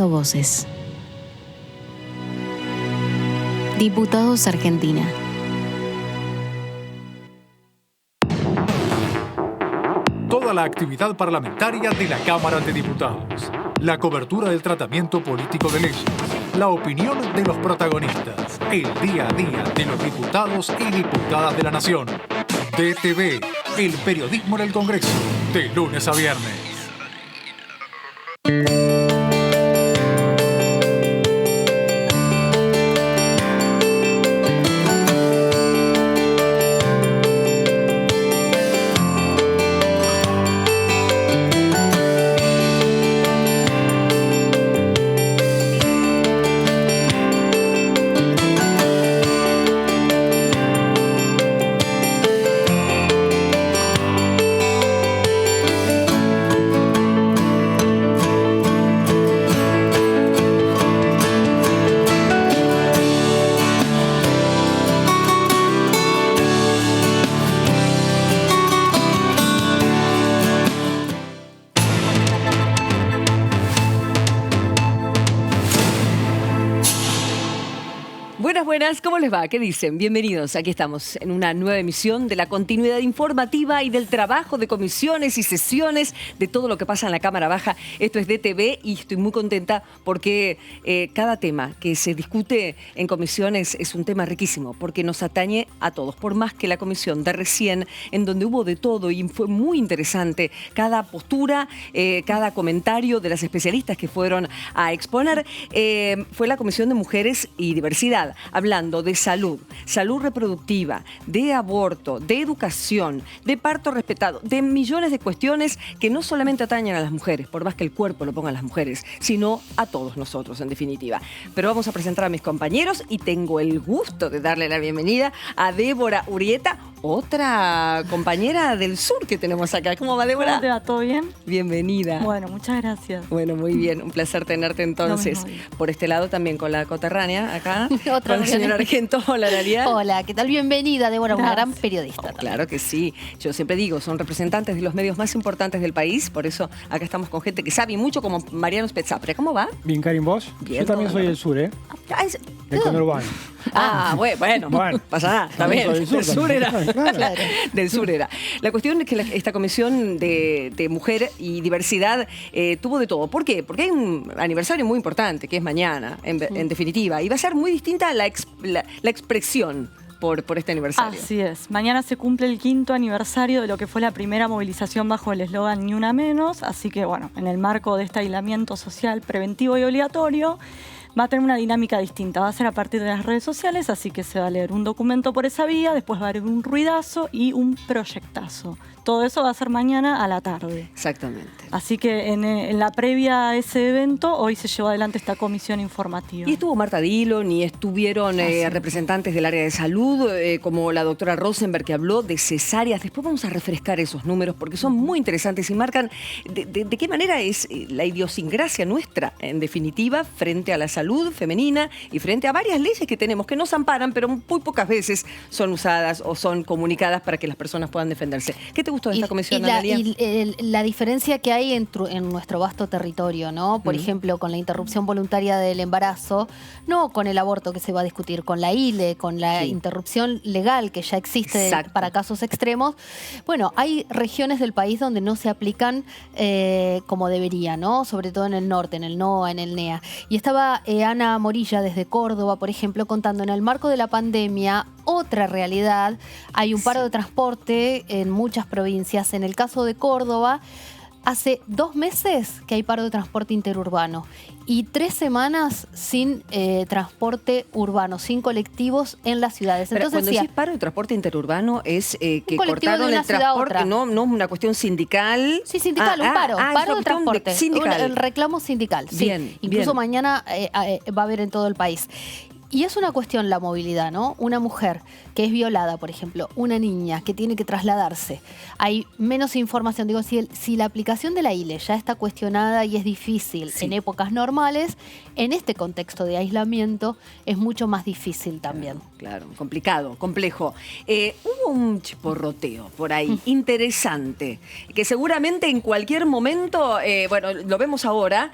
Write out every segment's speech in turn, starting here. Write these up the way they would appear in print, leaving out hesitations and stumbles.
Juntando Voces. Diputados Argentina. Toda la actividad parlamentaria de la Cámara de Diputados. La cobertura del tratamiento político de leyes. La opinión de los protagonistas. El día a día de los diputados y diputadas de la Nación. DTV, el periodismo en el Congreso. De lunes a viernes. Buenas, ¿cómo les va? ¿Qué dicen? Bienvenidos. Aquí estamos en una nueva emisión de la continuidad informativa y del trabajo de comisiones y sesiones de todo lo que pasa en la Cámara Baja. Esto es DTV y estoy muy contenta porque cada tema que se discute en comisiones es un tema riquísimo porque nos atañe a todos. Por más que la comisión de recién, en donde hubo de todo y fue muy interesante cada postura, cada comentario de las especialistas que fueron a exponer, fue la Comisión de Mujeres y Diversidad. Hablando de salud, salud reproductiva, de aborto, de educación, de parto respetado, de millones de cuestiones que no solamente atañen a las mujeres, por más que el cuerpo lo pongan las mujeres, sino a todos nosotros, en definitiva. Pero vamos a presentar a mis compañeros y tengo el gusto de darle la bienvenida a Débora Urrieta, otra compañera del sur que tenemos acá. ¿Cómo va, Débora? ¿Cómo te va? ¿Todo bien? Bienvenida. Bueno, muchas gracias. Bueno, muy bien. Un placer tenerte entonces. Por este lado también con la coterránea acá. Otra con el señor Argento. Hola, Daría. Hola, ¿qué tal? Bienvenida, Débora, una gran periodista también. Claro que sí. Yo siempre digo, son representantes de los medios más importantes del país. Por eso acá estamos con gente que sabe mucho, como Mariano Spetzapre. ¿Cómo va? Bien, Karin, ¿vos? Bien, yo también soy del sur, ¿eh? Del conurbano. Bueno, pasa nada, está bien. Del sur era. Claro. Del sur era. La cuestión es que esta comisión de mujer y diversidad tuvo de todo. ¿Por qué? Porque hay un aniversario muy importante, que es mañana, en definitiva. Y va a ser muy distinta la expresión por este aniversario. Así es. Mañana se cumple el 5º aniversario de lo que fue la primera movilización bajo el eslogan Ni una menos. Así que, bueno, en el marco de este aislamiento social preventivo y obligatorio, va a tener una dinámica distinta. Va a ser a partir de las redes sociales, así que se va a leer un documento por esa vía, después va a haber un ruidazo y un proyectazo. Todo eso va a ser mañana a la tarde. Exactamente. Así que en la previa a ese evento, hoy se llevó adelante esta comisión informativa. Y estuvo Marta Dillon y estuvieron representantes del área de salud, como la doctora Rosenberg, que habló de cesáreas. Después vamos a refrescar esos números porque son muy interesantes y marcan de qué manera es la idiosincrasia nuestra, en definitiva, frente a la salud femenina y frente a varias leyes que tenemos que nos amparan, pero muy pocas veces son usadas o son comunicadas para que las personas puedan defenderse. ¿Qué te gustó de esta comisión, Analia? La diferencia que hay en nuestro vasto territorio, ¿no? Por ejemplo, con la interrupción voluntaria del embarazo, no con el aborto que se va a discutir, con la ILE, con la interrupción legal que ya existe para casos extremos. Bueno, hay regiones del país donde no se aplican como debería, ¿no? Sobre todo en el norte, en el NOA, en el NEA. Y estaba Ana Morilla desde Córdoba, por ejemplo, contando en el marco de la pandemia otra realidad. Hay un paro de transporte en muchas provincias. En el caso de Córdoba, hace 2 meses que hay paro de transporte interurbano y 3 semanas sin transporte urbano, sin colectivos en las ciudades. Pero entonces, cuando decís paro de transporte interurbano es que cortaron de el transporte, no una cuestión sindical. Sí, sindical, un paro de transporte. Sindical. El reclamo sindical, sí. Bien, Incluso bien. mañana va a haber en todo el país. Y es una cuestión la movilidad, ¿no? Una mujer que es violada, por ejemplo, una niña que tiene que trasladarse, hay menos información. Digo, si la aplicación de la ILE ya está cuestionada y es difícil en épocas normales, en este contexto de aislamiento es mucho más difícil también. Claro, complicado, complejo. Hubo un chiporroteo por ahí, interesante, que seguramente en cualquier momento, bueno, lo vemos ahora,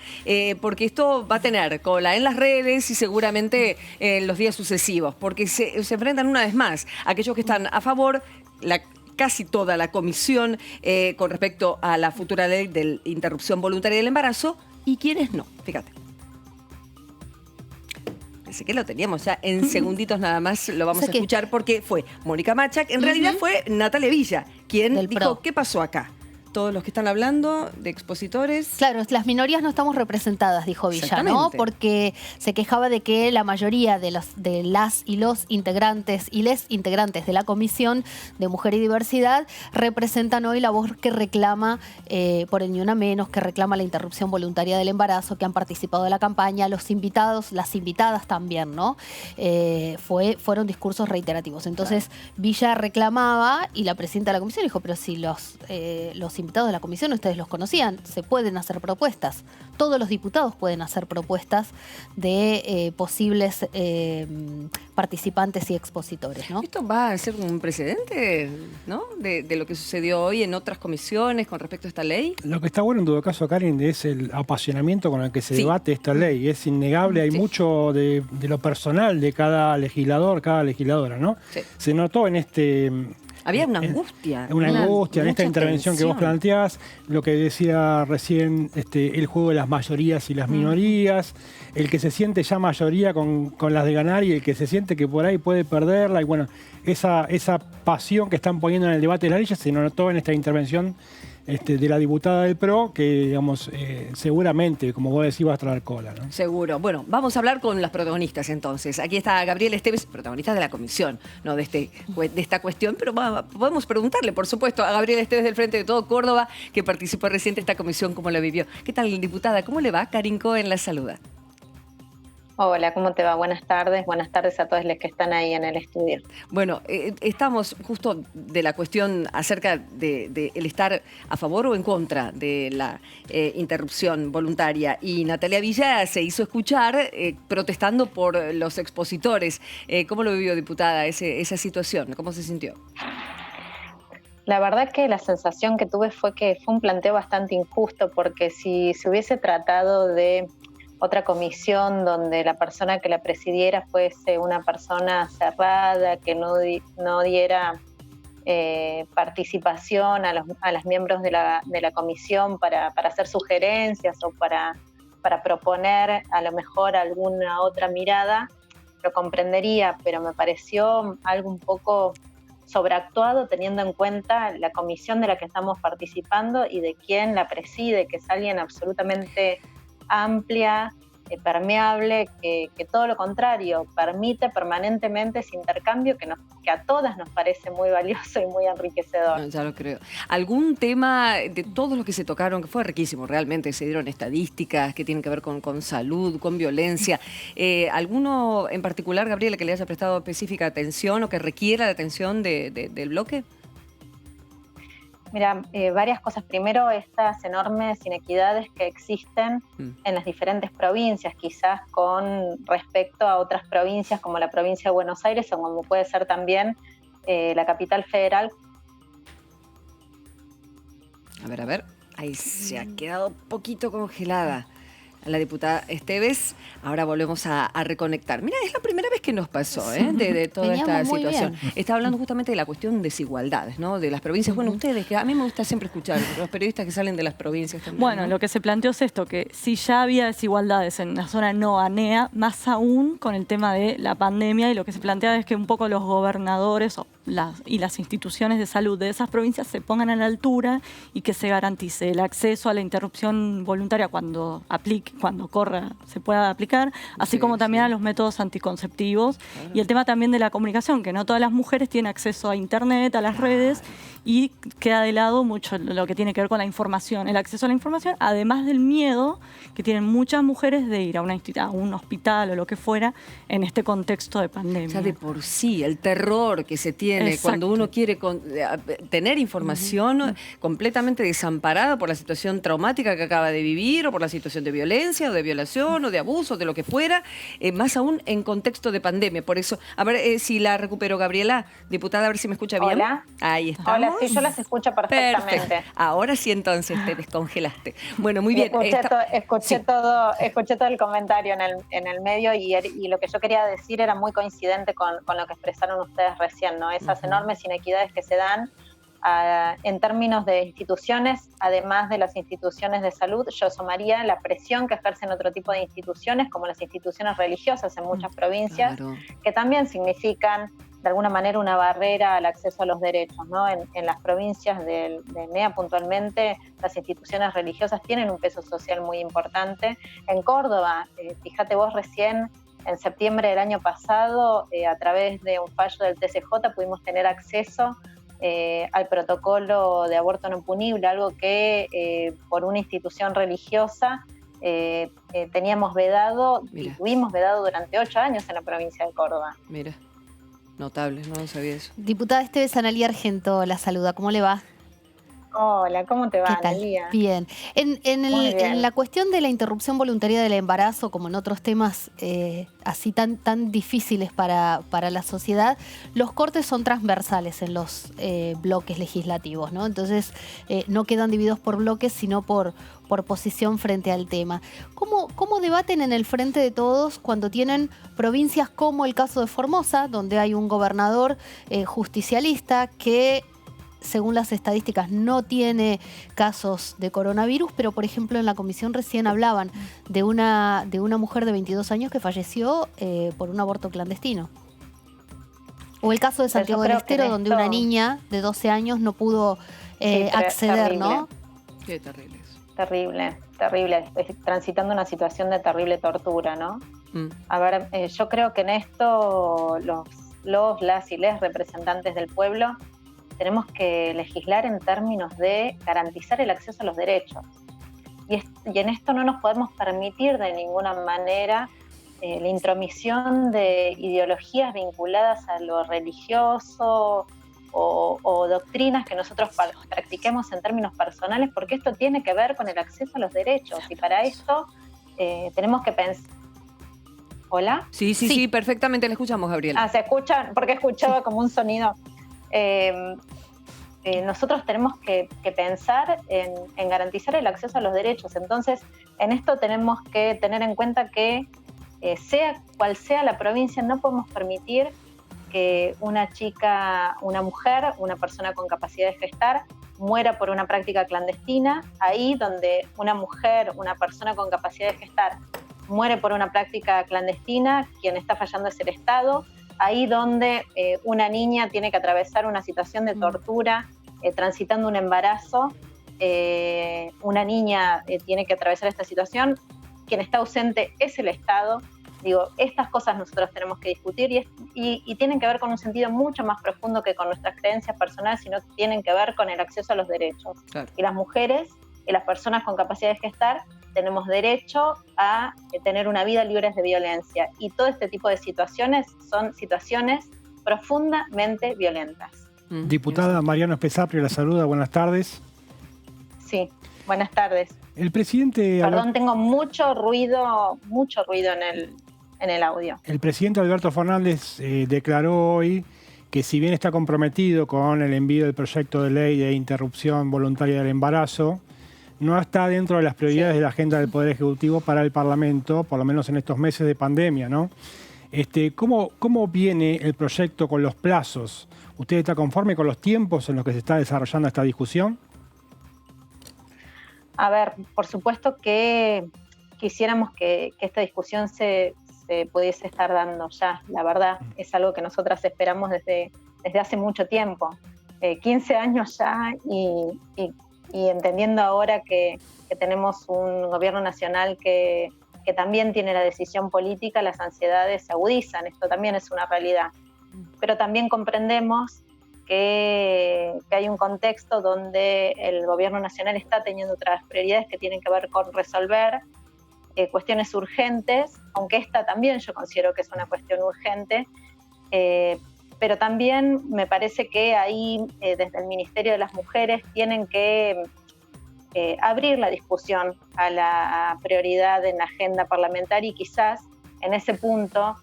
porque esto va a tener cola en las redes y seguramente en los días sucesivos, porque se enfrentan una vez más aquellos que están a favor, casi toda la comisión con respecto a la futura ley de interrupción voluntaria del embarazo y quienes no, fíjate. Pensé que lo teníamos ya en segunditos nada más, lo vamos a escuchar porque fue Mónica Machak, en realidad fue Natalia Villa, quien dijo, ¿qué pasó acá? Todos los que están hablando de expositores. Claro, las minorías no estamos representadas, dijo Villa, ¿no? Porque se quejaba de que la mayoría de las y los integrantes y les integrantes de la Comisión de Mujer y Diversidad representan hoy la voz que reclama por el Ni Una Menos, que reclama la interrupción voluntaria del embarazo, que han participado de la campaña, los invitados, las invitadas también, ¿no? Fueron discursos reiterativos. Entonces Villa reclamaba y la presidenta de la Comisión dijo, pero si los invitados de la comisión, ustedes los conocían, se pueden hacer propuestas. Todos los diputados pueden hacer propuestas de posibles participantes y expositores, ¿no? Esto va a ser un precedente, ¿no? De lo que sucedió hoy en otras comisiones con respecto a esta ley. Lo que está bueno en todo caso, Karen, es el apasionamiento con el que se debate esta ley. Es innegable, hay mucho de lo personal de cada legislador, cada legisladora, ¿no? Sí. Se notó en este... Había una angustia. Una angustia en esta intervención que vos planteás, lo que decía recién, el juego de las mayorías y las minorías, el que se siente ya mayoría con las de ganar y el que se siente que por ahí puede perderla. Y bueno, esa pasión que están poniendo en el debate de la ley se notó en esta intervención de la diputada del PRO, que digamos seguramente, como vos decís, va a traer cola, ¿no? Seguro. Bueno, vamos a hablar con las protagonistas entonces. Aquí está Gabriela Esteves, protagonista de la comisión, no de esta cuestión, pero podemos preguntarle, por supuesto, a Gabriela Esteves del Frente de Todo Córdoba, que participó recién de esta comisión, cómo la vivió. ¿Qué tal, diputada? ¿Cómo le va? Karin Cohen la saluda. Hola, ¿cómo te va? Buenas tardes a todos los que están ahí en el estudio. Bueno, estamos justo de la cuestión acerca de el estar a favor o en contra de la interrupción voluntaria, y Natalia Villa se hizo escuchar protestando por los expositores. ¿Cómo lo vivió, diputada, esa situación? ¿Cómo se sintió? La verdad que la sensación que tuve fue que fue un planteo bastante injusto, porque si se hubiese tratado de otra comisión donde la persona que la presidiera fuese una persona cerrada, que no diera participación a los miembros de la comisión para hacer sugerencias o para proponer a lo mejor alguna otra mirada, lo comprendería, pero me pareció algo un poco sobreactuado teniendo en cuenta la comisión de la que estamos participando y de quién la preside, que es alguien absolutamente amplia, permeable, que todo lo contrario, permite permanentemente ese intercambio que a todas nos parece muy valioso y muy enriquecedor. Ya lo creo. ¿Algún tema de todos los que se tocaron, que fue riquísimo realmente, se dieron estadísticas que tienen que ver con salud, con violencia? ¿Alguno en particular, Gabriela, que le haya prestado específica atención o que requiera la atención del bloque? Mira, varias cosas. Primero, estas enormes inequidades que existen en las diferentes provincias, quizás con respecto a otras provincias como la provincia de Buenos Aires o como puede ser también la capital federal. A ver, ahí se ha quedado un poquito congelada la diputada Esteves. Ahora volvemos a reconectar. Mira, es la primera vez que nos pasó de toda esta situación. Está hablando justamente de la cuestión de desigualdades, ¿no? De las provincias. Bueno, ustedes, que a mí me gusta siempre escuchar los periodistas que salen de las provincias también. Bueno, ¿no? Lo que se planteó es esto, que si ya había desigualdades en la zona no ANEA, más aún con el tema de la pandemia, y lo que se plantea es que un poco los gobernadores, o las instituciones de salud de esas provincias se pongan a la altura y que se garantice el acceso a la interrupción voluntaria cuando corra, se pueda aplicar, así como también a los métodos anticonceptivos. Y el tema también de la comunicación, que no todas las mujeres tienen acceso a internet, a las redes, y queda de lado mucho lo que tiene que ver con la información, el acceso a la información, además del miedo que tienen muchas mujeres de ir a un hospital o lo que fuera en este contexto de pandemia. Ya de por sí, el terror que se tiene cuando uno quiere tener información completamente desamparada por la situación traumática que acaba de vivir, o por la situación de violencia, o de violación, o de abuso, de lo que fuera, más aún en contexto de pandemia. Por eso, a ver si la recupero, Gabriela, diputada, a ver si me escucha bien. Hola. Ahí estamos. Hola, sí, yo las escucho perfectamente. Perfecto. Ahora sí, entonces te descongelaste. Bueno, muy bien. Escuché todo el comentario en el medio y lo que yo quería decir era muy coincidente con lo que expresaron ustedes recién, ¿no? Esas enormes inequidades que se dan en términos de instituciones, además de las instituciones de salud. Yo sumaría la presión que ejercen otro tipo de instituciones, como las instituciones religiosas en muchas provincias, claro, que también significan de alguna manera una barrera al acceso a los derechos, ¿no? En las provincias de NEA puntualmente, las instituciones religiosas tienen un peso social muy importante. En Córdoba, fíjate vos, recién en septiembre del año pasado, a través de un fallo del TCJ pudimos tener acceso al protocolo de aborto no punible, algo que por una institución religiosa teníamos vedado. Mira. Y tuvimos vedado durante 8 años en la provincia de Córdoba. Mira. Notable, no sabía eso. Diputada Esteves, Analía Argento la saluda. ¿Cómo le va? Hola, ¿cómo te va, ¿Qué tal? Analía? Bien. En la cuestión de la interrupción voluntaria del embarazo, como en otros temas así tan difíciles para la sociedad, los cortes son transversales en los bloques legislativos, ¿no? Entonces, no quedan divididos por bloques, sino por posición frente al tema. ¿Cómo debaten en el Frente de Todos cuando tienen provincias como el caso de Formosa, donde hay un gobernador justicialista que, según las estadísticas, no tiene casos de coronavirus, pero por ejemplo en la comisión recién hablaban de una mujer de 22 años que falleció por un aborto clandestino? O el caso de Santiago del Estero, donde una niña de 12 años no pudo acceder, terrible. ¿No? Qué terrible eso. Terrible, transitando una situación de terrible tortura, ¿no? A ver, yo creo que en esto las y les representantes del pueblo tenemos que legislar en términos de garantizar el acceso a los derechos. Y en esto no nos podemos permitir de ninguna manera la intromisión de ideologías vinculadas a lo religioso o doctrinas que nosotros practiquemos en términos personales, porque esto tiene que ver con el acceso a los derechos. Y para esto tenemos que pensar... ¿Hola? Sí, perfectamente le escuchamos, Gabriela. ¿Se escucha? Porque escuchaba como un sonido... nosotros tenemos que pensar en garantizar el acceso a los derechos. Entonces, en esto tenemos que tener en cuenta que sea cual sea la provincia, no podemos permitir que una mujer, una persona con capacidad de gestar, muera por una práctica clandestina. Ahí donde una mujer, una persona con capacidad de gestar, muere por una práctica clandestina, quien está fallando es el Estado. Ahí donde una niña tiene que atravesar una situación de tortura, transitando un embarazo, una niña tiene que atravesar esta situación, quien está ausente es el Estado. Digo, estas cosas nosotros tenemos que discutir y tienen que ver con un sentido mucho más profundo que con nuestras creencias personales, sino que tienen que ver con el acceso a los derechos. Claro. Y las mujeres y las personas con capacidad de gestar tenemos derecho a tener una vida libre de violencia. Y todo este tipo de situaciones son situaciones profundamente violentas. Diputada Mariano Espesaprio la saluda, buenas tardes. Sí, buenas tardes. El presidente... Perdón, tengo mucho ruido en el audio. El presidente Alberto Fernández declaró hoy que si bien está comprometido con el envío del proyecto de ley de interrupción voluntaria del embarazo, no está dentro de las prioridades de la agenda del Poder Ejecutivo para el Parlamento, por lo menos en estos meses de pandemia, ¿no? ¿Cómo viene el proyecto con los plazos? ¿Usted está conforme con los tiempos en los que se está desarrollando esta discusión? A ver, por supuesto que quisiéramos que esta discusión se pudiese estar dando ya. La verdad, es algo que nosotras esperamos desde desde hace mucho tiempo, 15 años ya, y entendiendo ahora que tenemos un gobierno nacional que también tiene la decisión política, las ansiedades se agudizan, esto también es una realidad. Pero también comprendemos que hay un contexto donde el gobierno nacional está teniendo otras prioridades que tienen que ver con resolver cuestiones urgentes, aunque esta también yo considero que es una cuestión urgente, pero también me parece que ahí desde el Ministerio de las Mujeres tienen que abrir la discusión a la prioridad en la agenda parlamentaria y quizás en ese punto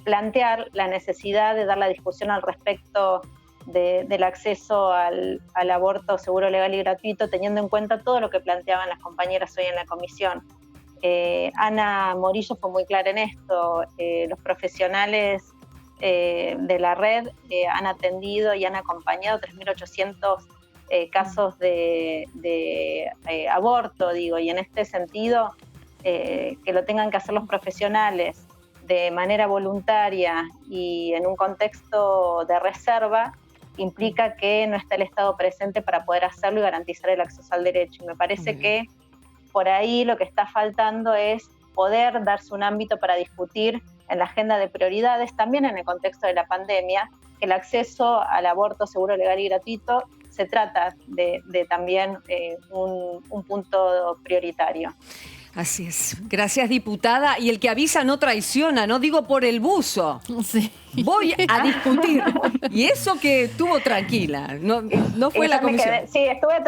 plantear la necesidad de dar la discusión al respecto del acceso al aborto seguro, legal y gratuito, teniendo en cuenta todo lo que planteaban las compañeras hoy en la comisión. Ana Morillo fue muy clara en esto. Los profesionales de la red han atendido y han acompañado 3.800 casos de aborto, digo, y en este sentido que lo tengan que hacer los profesionales de manera voluntaria y en un contexto de reserva implica que no está el Estado presente para poder hacerlo y garantizar el acceso al derecho. Y me parece que por ahí lo que está faltando es poder darse un ámbito para discutir en la agenda de prioridades, también en el contexto de la pandemia, que el acceso al aborto seguro, legal y gratuito se trata de también un punto prioritario. Así es. Gracias, diputada. Y el que avisa no traiciona, no digo por el buzo. Sí. Voy a discutir. Y eso que estuvo tranquila, no fue la comisión. Sí, estuve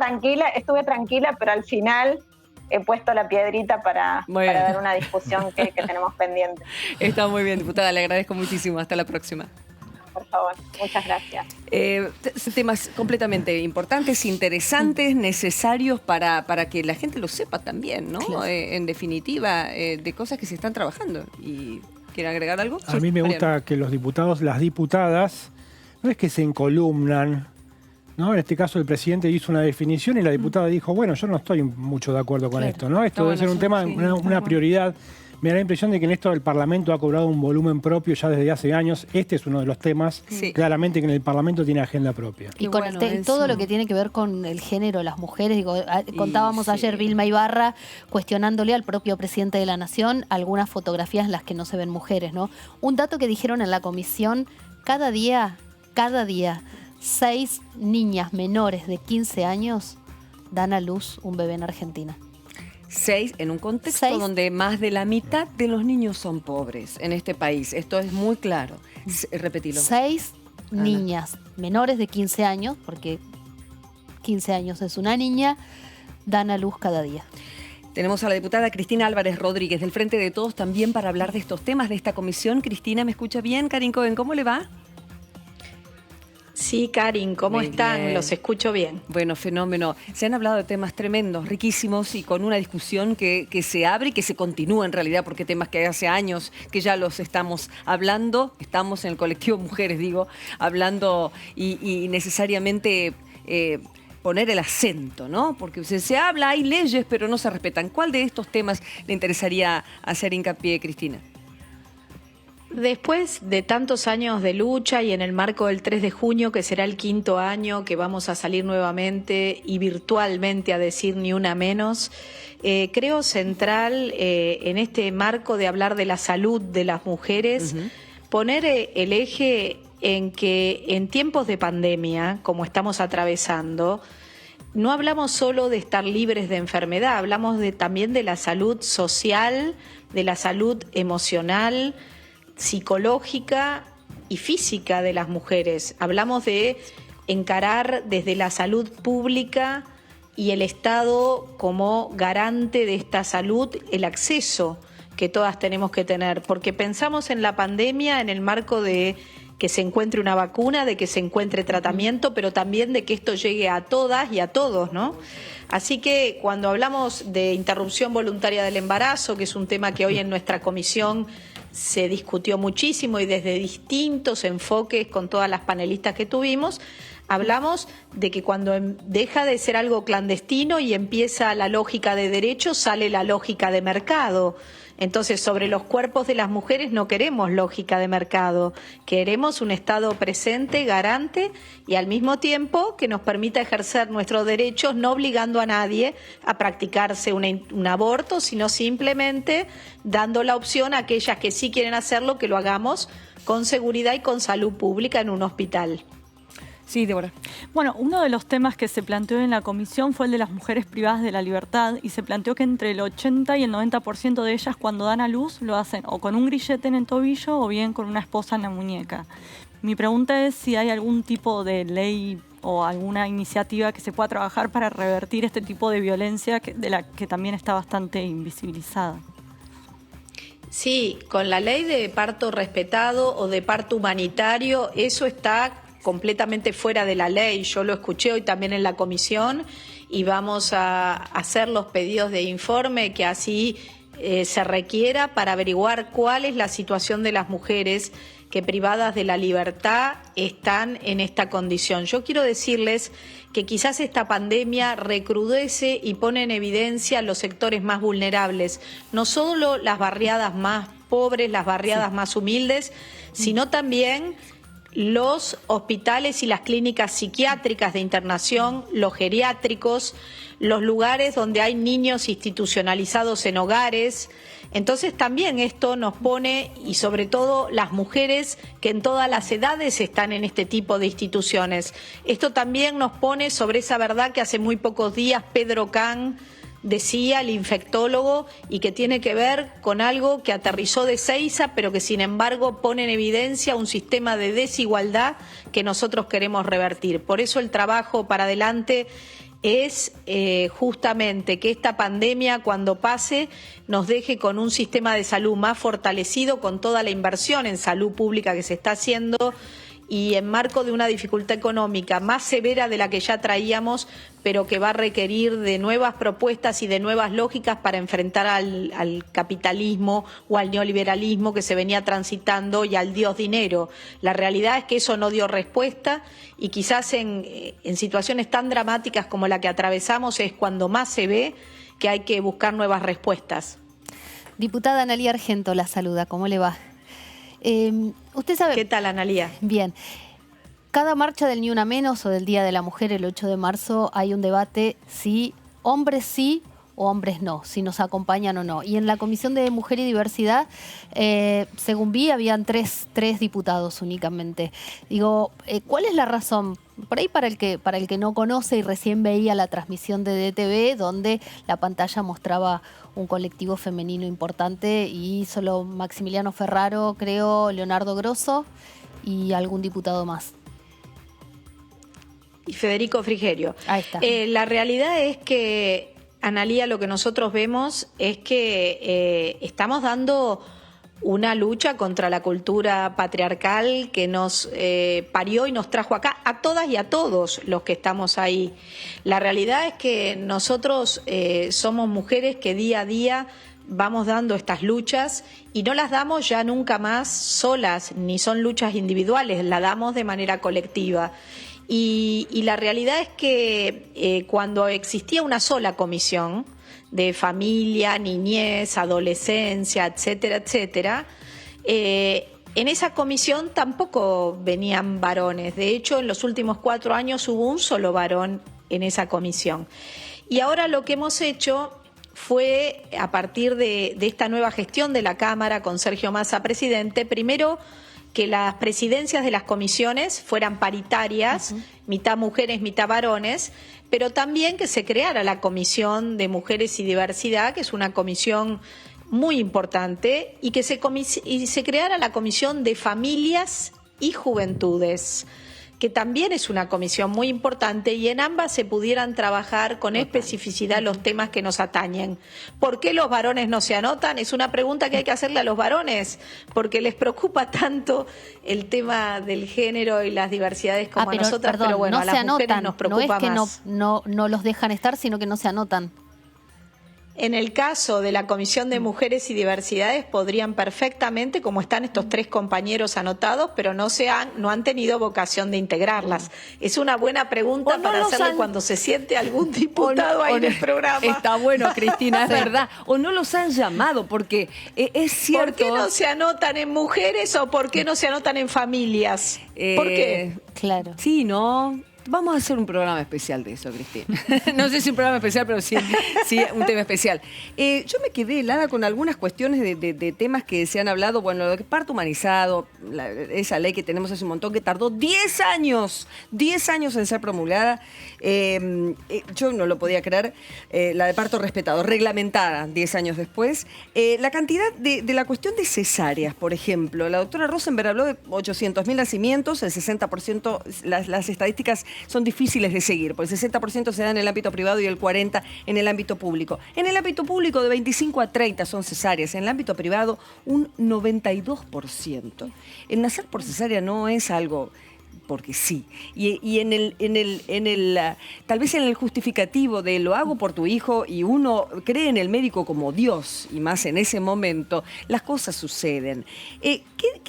tranquila, pero al final he puesto la piedrita para dar una discusión que tenemos pendiente. Está muy bien, diputada. Le agradezco muchísimo. Hasta la próxima. Por favor, muchas gracias. Temas completamente importantes, interesantes, necesarios para que la gente lo sepa también, ¿no? Claro. En definitiva, de cosas que se están trabajando. ¿Y quieren agregar algo? A mí me gusta que los diputados, las diputadas, no es que se encolumnan, ¿no? En este caso el presidente hizo una definición y la diputada dijo, bueno, yo no estoy mucho de acuerdo con esto, ¿no? Esto debe ser un tema, una prioridad. Me da la impresión de que en esto el Parlamento ha cobrado un volumen propio ya desde hace años. Este es uno de los temas, claramente, que en el Parlamento tiene agenda propia. Y con todo lo que tiene que ver con el género, las mujeres, digo, contábamos ayer Vilma Ibarra cuestionándole al propio presidente de la Nación algunas fotografías en las que no se ven mujeres, ¿no? Un dato que dijeron en la comisión, cada día, 6 niñas menores de 15 años dan a luz un bebé en Argentina. 6 en un contexto donde más de la mitad de los niños son pobres en este país. Esto es muy claro. Repetilo. 6 niñas menores de 15 años, porque 15 años es una niña, dan a luz cada día. Tenemos a la diputada Cristina Álvarez Rodríguez del Frente de Todos también para hablar de estos temas de esta comisión. Cristina, ¿me escucha bien? Karin Cohen, ¿cómo le va? Sí, Karin, ¿cómo están? Bien. Los escucho bien. Bueno, fenómeno. Se han hablado de temas tremendos, riquísimos y con una discusión que se abre y que se continúa en realidad, porque temas que hace años que ya los estamos hablando, estamos en el colectivo Mujeres, digo, hablando y necesariamente poner el acento, ¿no? Porque se habla, hay leyes, pero no se respetan. ¿Cuál de estos temas le interesaría hacer hincapié, Cristina? Después de tantos años de lucha y en el marco del 3 de junio, que será el 5º año que vamos a salir nuevamente y virtualmente a decir ni una menos, creo central en este marco de hablar de la salud de las mujeres, poner el eje en que en tiempos de pandemia, como estamos atravesando, no hablamos solo de estar libres de enfermedad, hablamos también de la salud social, de la salud emocional, psicológica y física de las mujeres. Hablamos de encarar desde la salud pública y el Estado como garante de esta salud el acceso que todas tenemos que tener, porque pensamos en la pandemia en el marco de que se encuentre una vacuna, de que se encuentre tratamiento, pero también de que esto llegue a todas y a todos, ¿no? Así que cuando hablamos de interrupción voluntaria del embarazo, que es un tema que hoy en nuestra comisión se discutió muchísimo y desde distintos enfoques con todas las panelistas que tuvimos, Hablamos de que cuando deja de ser algo clandestino y empieza la lógica de derecho, sale la lógica de mercado. Entonces, sobre los cuerpos de las mujeres no queremos lógica de mercado, queremos un Estado presente, garante y al mismo tiempo que nos permita ejercer nuestros derechos, no obligando a nadie a practicarse un aborto, sino simplemente dando la opción a aquellas que sí quieren hacerlo, que lo hagamos con seguridad y con salud pública en un hospital. Sí, Débora. Bueno, uno de los temas que se planteó en la comisión fue el de las mujeres privadas de la libertad y se planteó que entre el 80 y el 90% de ellas cuando dan a luz lo hacen o con un grillete en el tobillo o bien con una esposa en la muñeca. Mi pregunta es si hay algún tipo de ley o alguna iniciativa que se pueda trabajar para revertir este tipo de violencia de la que también está bastante invisibilizada. Sí, con la ley de parto respetado o de parto humanitario, eso está completamente fuera de la ley. Yo lo escuché hoy también en la comisión y vamos a hacer los pedidos de informe que así se requiera para averiguar cuál es la situación de las mujeres que privadas de la libertad están en esta condición. Yo quiero decirles que quizás esta pandemia recrudece y pone en evidencia los sectores más vulnerables, no solo las barriadas más pobres, las barriadas más humildes, sino también los hospitales y las clínicas psiquiátricas de internación, los geriátricos, los lugares donde hay niños institucionalizados en hogares. Entonces también esto nos pone, y sobre todo las mujeres que en todas las edades están en este tipo de instituciones, esto también nos pone sobre esa verdad que hace muy pocos días Pedro Can decía, el infectólogo, y que tiene que ver con algo que aterrizó de Seiza, pero que sin embargo pone en evidencia un sistema de desigualdad que nosotros queremos revertir. Por eso el trabajo para adelante es justamente que esta pandemia, cuando pase, nos deje con un sistema de salud más fortalecido, con toda la inversión en salud pública que se está haciendo, y en marco de una dificultad económica más severa de la que ya traíamos, pero que va a requerir de nuevas propuestas y de nuevas lógicas para enfrentar al capitalismo o al neoliberalismo que se venía transitando y al Dios dinero. La realidad es que eso no dio respuesta y quizás en situaciones tan dramáticas como la que atravesamos es cuando más se ve que hay que buscar nuevas respuestas. Diputada Analía Argento la saluda, ¿cómo le va? Usted sabe... ¿Qué tal, Analía? Bien. Cada marcha del Ni Una Menos o del Día de la Mujer, el 8 de marzo, hay un debate si hombres sí o hombres no, si nos acompañan o no. Y en la Comisión de Mujer y Diversidad, según vi, habían tres diputados únicamente. Digo, ¿cuál es la razón? Por ahí para el que no conoce y recién veía la transmisión de DTV, donde la pantalla mostraba un colectivo femenino importante y solo Maximiliano Ferraro, creo, Leonardo Grosso y algún diputado más. Y Federico Frigerio. Ahí está. La realidad es que, Analía, lo que nosotros vemos es que estamos dando una lucha contra la cultura patriarcal que nos parió y nos trajo acá, a todas y a todos los que estamos ahí. La realidad es que nosotros somos mujeres que día a día vamos dando estas luchas y no las damos ya nunca más solas, ni son luchas individuales, las damos de manera colectiva. Y la realidad es que cuando existía una sola comisión de familia, niñez, adolescencia, etcétera, etcétera, en esa comisión tampoco venían varones. De hecho, en los últimos 4 años hubo un solo varón en esa comisión. Y ahora lo que hemos hecho fue, a partir de esta nueva gestión de la Cámara con Sergio Massa presidente, primero que las presidencias de las comisiones fueran paritarias, mitad mujeres, mitad varones, pero también que se creara la Comisión de Mujeres y Diversidad, que es una comisión muy importante, y que se creara la Comisión de Familias y Juventudes, que también es una comisión muy importante, y en ambas se pudieran trabajar con especificidad los temas que nos atañen. ¿Por qué los varones no se anotan? Es una pregunta que hay que hacerle a los varones, porque les preocupa tanto el tema del género y las diversidades como a nosotras, perdón, pero bueno, no a las mujeres nos preocupa más. más. No los dejan estar, sino que no se anotan. En el caso de la Comisión de Mujeres y Diversidades podrían perfectamente, como están estos 3 compañeros anotados, pero no han tenido vocación de integrarlas. Es una buena pregunta para hacerle cuando se siente algún diputado ahí en el programa. Está bueno, Cristina, es verdad. O no los han llamado, porque es cierto. ¿Por qué no se anotan en mujeres o por qué no se anotan en familias? ¿Por qué? Claro. Sí, ¿no? Vamos a hacer un programa especial de eso, Cristina. No sé si un programa especial, pero sí un tema especial. Yo me quedé helada con algunas cuestiones de temas que se han hablado. Bueno, lo de parto humanizado, esa ley que tenemos hace un montón, que tardó 10 años en ser promulgada. Yo no lo podía creer. La de parto respetado, reglamentada 10 años después. La cantidad de la cuestión de cesáreas, por ejemplo. La doctora Rosenberg habló de 800.000 nacimientos, el 60%, las estadísticas son difíciles de seguir, porque el 60% se da en el ámbito privado y el 40% en el ámbito público. En el ámbito público de 25 a 30 son cesáreas, en el ámbito privado un 92%. El nacer por cesárea no es algo porque sí. Y tal vez en el justificativo de lo hago por tu hijo y uno cree en el médico como Dios, y más en ese momento, las cosas suceden. ¿Qué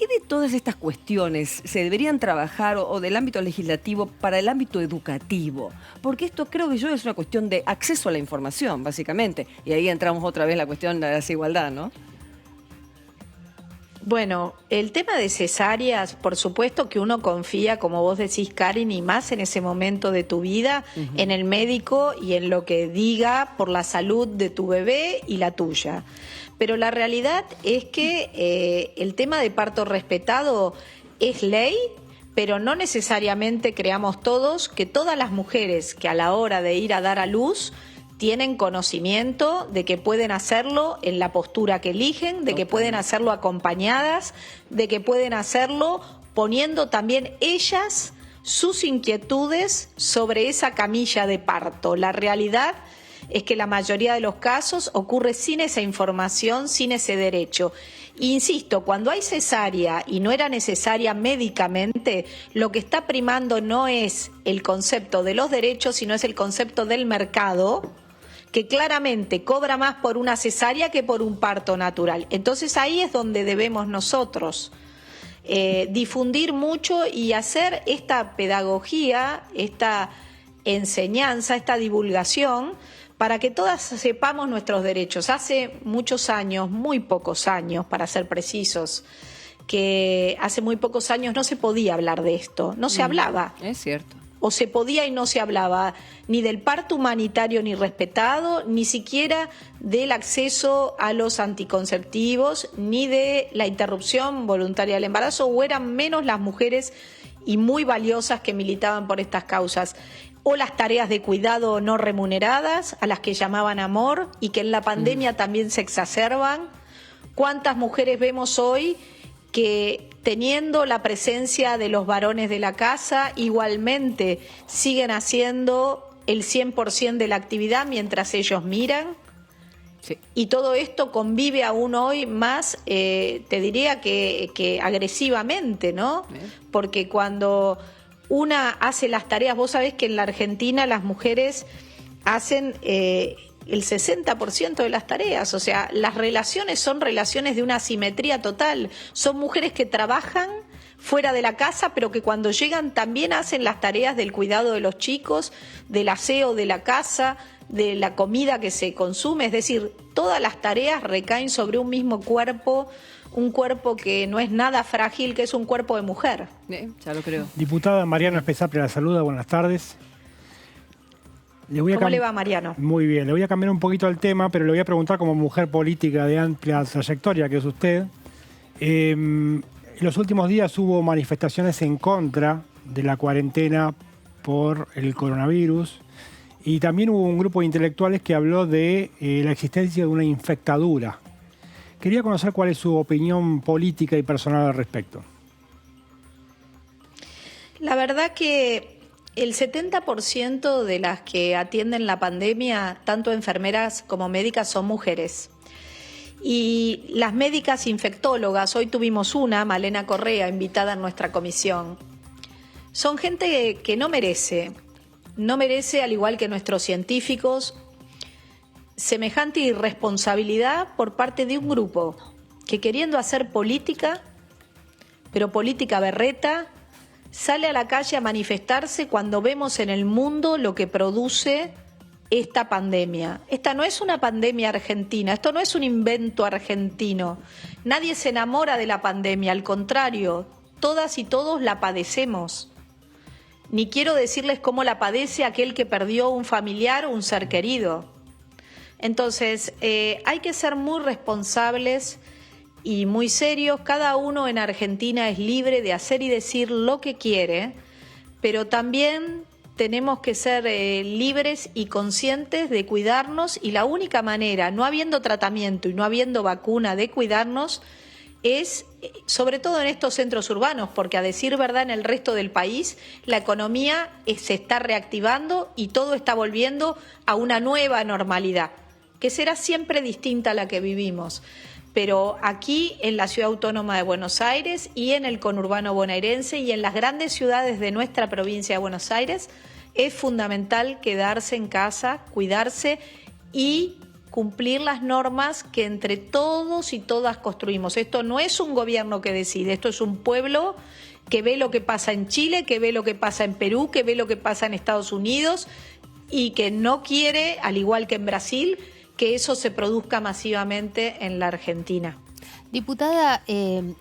de todas estas cuestiones se deberían trabajar o del ámbito legislativo para el ámbito educativo? Porque esto creo que yo es una cuestión de acceso a la información, básicamente. Y ahí entramos otra vez en la cuestión de la desigualdad, ¿no? Bueno, el tema de cesáreas, por supuesto que uno confía, como vos decís, Karin, y más en ese momento de tu vida, en el médico y en lo que diga por la salud de tu bebé y la tuya. Pero la realidad es que el tema de parto respetado es ley, pero no necesariamente creamos todos que todas las mujeres que a la hora de ir a dar a luz tienen conocimiento de que pueden hacerlo en la postura que eligen, de que pueden hacerlo acompañadas, de que pueden hacerlo poniendo también ellas sus inquietudes sobre esa camilla de parto. La realidad es que la mayoría de los casos ocurre sin esa información, sin ese derecho. Insisto, cuando hay cesárea y no era necesaria médicamente, lo que está primando no es el concepto de los derechos, sino es el concepto del mercado, que claramente cobra más por una cesárea que por un parto natural. Entonces ahí es donde debemos nosotros difundir mucho y hacer esta pedagogía, esta enseñanza, esta divulgación, para que todas sepamos nuestros derechos. Hace muchos años, muy pocos años, para ser precisos, que hace muy pocos años no se podía hablar de esto, no se hablaba. Es cierto. O se podía y no se hablaba ni del parto humanitario ni respetado, ni siquiera del acceso a los anticonceptivos, ni de la interrupción voluntaria del embarazo, o eran menos las mujeres y muy valiosas que militaban por estas causas. O las tareas de cuidado no remuneradas, a las que llamaban amor, y que en la pandemia también se exacerban. ¿Cuántas mujeres vemos hoy que, teniendo la presencia de los varones de la casa, igualmente siguen haciendo el 100% de la actividad mientras ellos miran? Sí. Y todo esto convive aún hoy más, te diría que agresivamente, ¿no? Porque cuando una hace las tareas, vos sabés que en la Argentina las mujeres hacen el 60% de las tareas, o sea, las relaciones son relaciones de una asimetría total. Son mujeres que trabajan fuera de la casa, pero que cuando llegan también hacen las tareas del cuidado de los chicos, del aseo de la casa, de la comida que se consume. Es decir, todas las tareas recaen sobre un mismo cuerpo, un cuerpo que no es nada frágil, que es un cuerpo de mujer. Ya lo creo. Diputada Mariana Espesapre la saluda, buenas tardes. ¿Cómo le va, Mariano? Muy bien, le voy a cambiar un poquito el tema, pero le voy a preguntar como mujer política de amplia trayectoria que es usted. En los últimos días hubo manifestaciones en contra de la cuarentena por el coronavirus y también hubo un grupo de intelectuales que habló de la existencia de una infectadura. Quería conocer cuál es su opinión política y personal al respecto. La verdad que el 70% de las que atienden la pandemia, tanto enfermeras como médicas, son mujeres. Y las médicas infectólogas, hoy tuvimos una, Malena Correa, invitada en nuestra comisión, son gente que no merece, al igual que nuestros científicos, semejante irresponsabilidad por parte de un grupo que, queriendo hacer política, pero política berreta, sale a la calle a manifestarse cuando vemos en el mundo lo que produce esta pandemia. Esta no es una pandemia argentina, esto no es un invento argentino. Nadie se enamora de la pandemia, al contrario, todas y todos la padecemos. Ni quiero decirles cómo la padece aquel que perdió un familiar o un ser querido. Entonces, hay que ser muy responsables y muy serios. Cada uno en Argentina es libre de hacer y decir lo que quiere, pero también tenemos que ser libres y conscientes de cuidarnos, y la única manera, no habiendo tratamiento y no habiendo vacuna, de cuidarnos es, sobre todo en estos centros urbanos, porque a decir verdad en el resto del país la economía se está reactivando y todo está volviendo a una nueva normalidad, que será siempre distinta a la que vivimos. Pero aquí en la Ciudad Autónoma de Buenos Aires y en el conurbano bonaerense y en las grandes ciudades de nuestra provincia de Buenos Aires es fundamental quedarse en casa, cuidarse y cumplir las normas que entre todos y todas construimos. Esto no es un gobierno que decide, esto es un pueblo que ve lo que pasa en Chile, que ve lo que pasa en Perú, que ve lo que pasa en Estados Unidos y que no quiere, al igual que en Brasil, que eso se produzca masivamente en la Argentina. Diputada,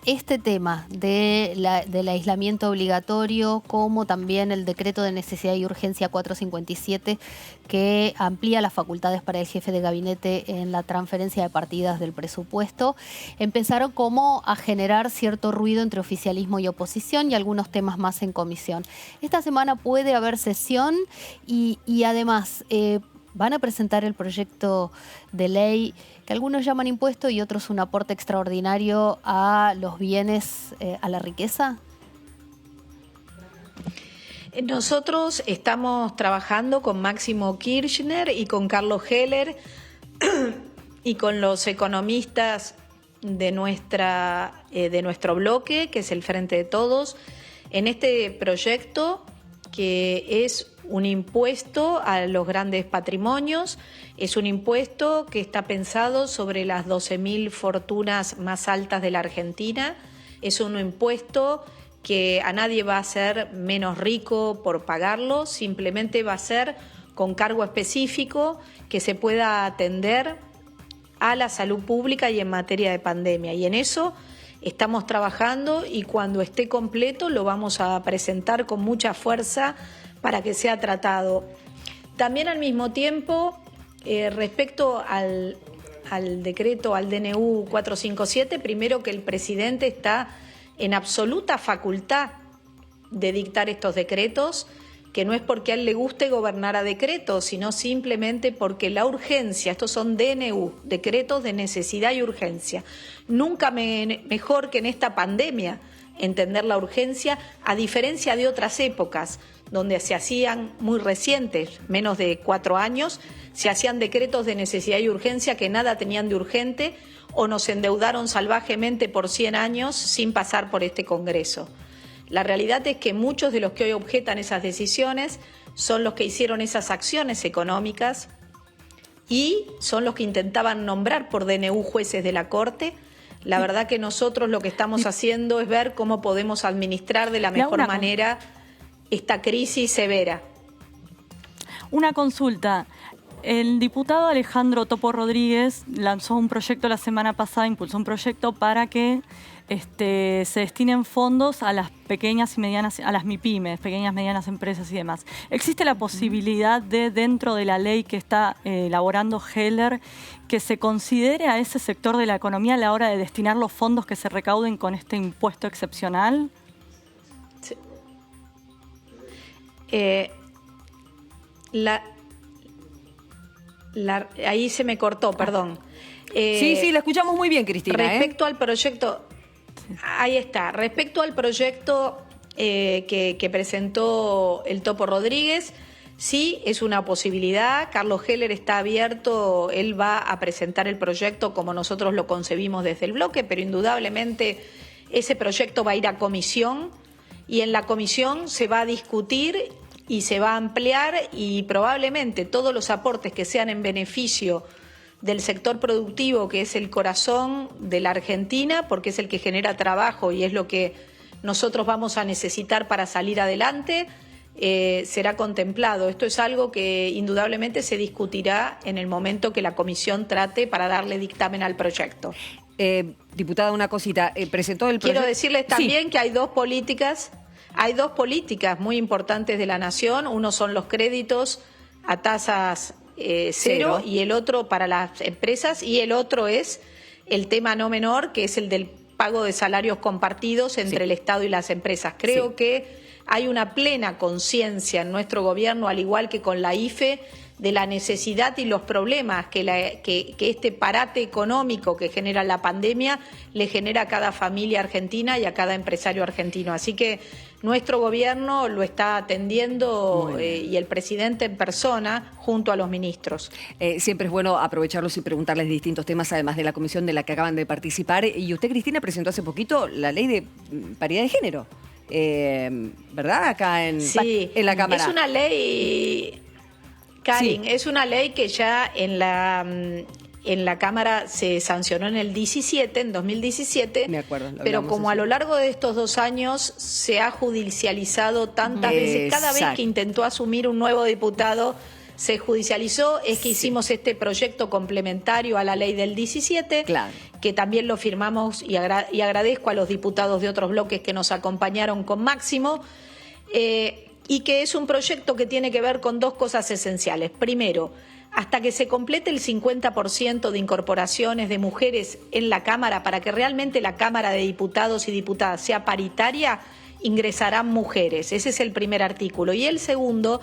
este tema del aislamiento obligatorio, como también el decreto de necesidad y urgencia 457, que amplía las facultades para el jefe de gabinete en la transferencia de partidas del presupuesto, empezaron como a generar cierto ruido entre oficialismo y oposición y algunos temas más en comisión. Esta semana puede haber sesión y además van a presentar el proyecto de ley que algunos llaman impuesto y otros un aporte extraordinario a los bienes, a la riqueza. Nosotros estamos trabajando con Máximo Kirchner y con Carlos Heller y con los economistas de nuestro bloque, que es el Frente de Todos, en este proyecto que es un impuesto a los grandes patrimonios, es un impuesto que está pensado sobre las 12.000 fortunas más altas de la Argentina, es un impuesto que a nadie va a hacer menos rico por pagarlo, simplemente va a ser con cargo específico que se pueda atender a la salud pública y en materia de pandemia. Y en eso estamos trabajando y cuando esté completo lo vamos a presentar con mucha fuerza para que sea tratado. También al mismo tiempo, respecto al decreto, al DNU 457, primero que el presidente está en absoluta facultad de dictar estos decretos, que no es porque a él le guste gobernar a decretos, sino simplemente porque la urgencia, estos son DNU, decretos de necesidad y urgencia. Nunca mejor que en esta pandemia entender la urgencia, a diferencia de otras épocas, donde se hacían muy recientes, menos de 4 años, se hacían decretos de necesidad y urgencia que nada tenían de urgente o nos endeudaron salvajemente por 100 años sin pasar por este Congreso. La realidad es que muchos de los que hoy objetan esas decisiones son los que hicieron esas acciones económicas y son los que intentaban nombrar por DNU jueces de la Corte. La verdad que nosotros lo que estamos haciendo es ver cómo podemos administrar de la mejor manera esta crisis severa. Una consulta. El diputado Alejandro Topo Rodríguez lanzó un proyecto la semana pasada, impulsó un proyecto para que se destinen fondos a las pequeñas y medianas, a las MIPYMES, pequeñas, medianas empresas y demás. ¿Existe la posibilidad de, dentro de la ley que está elaborando Heller, que se considere a ese sector de la economía a la hora de destinar los fondos que se recauden con este impuesto excepcional? Sí. Ahí se me cortó, perdón. Sí, la escuchamos muy bien, Cristina. Respecto al proyecto, ahí está. Respecto al proyecto que presentó el Topo Rodríguez, sí, es una posibilidad. Carlos Heller está abierto, él va a presentar el proyecto como nosotros lo concebimos desde el bloque, pero indudablemente ese proyecto va a ir a comisión y en la comisión se va a discutir y se va a ampliar y probablemente todos los aportes que sean en beneficio del sector productivo, que es el corazón de la Argentina, porque es el que genera trabajo y es lo que nosotros vamos a necesitar para salir adelante, será contemplado. Esto es algo que indudablemente se discutirá en el momento que la comisión trate para darle dictamen al proyecto. Diputada, una cosita. Presentó el proyecto. Quiero decirles también que hay dos políticas muy importantes de la Nación. Uno son los créditos a tasas cero y el otro para las empresas, y el otro es el tema no menor, que es el del pago de salarios compartidos entre el Estado y las empresas. Creo que hay una plena conciencia en nuestro gobierno, al igual que con la IFE, de la necesidad y los problemas que este parate económico que genera la pandemia le genera a cada familia argentina y a cada empresario argentino. Así que nuestro gobierno lo está atendiendo y el presidente en persona junto a los ministros. Siempre es bueno aprovecharlos y preguntarles distintos temas, además de la comisión de la que acaban de participar. Y usted, Cristina, presentó hace poquito la ley de paridad de género, ¿verdad? Acá en la Cámara. Es una ley... Karin, es una ley que ya en la Cámara se sancionó en el 2017, me acuerdo, pero como a lo largo de estos 2 años se ha judicializado tantas veces, cada vez que intentó asumir un nuevo diputado se judicializó, es que hicimos este proyecto complementario a la ley del 17, que también lo firmamos y agradezco a los diputados de otros bloques que nos acompañaron con Máximo, y que es un proyecto que tiene que ver con 2 cosas esenciales. Primero, hasta que se complete el 50% de incorporaciones de mujeres en la Cámara, para que realmente la Cámara de Diputados y Diputadas sea paritaria, ingresarán mujeres. Ese es el primer artículo. Y el segundo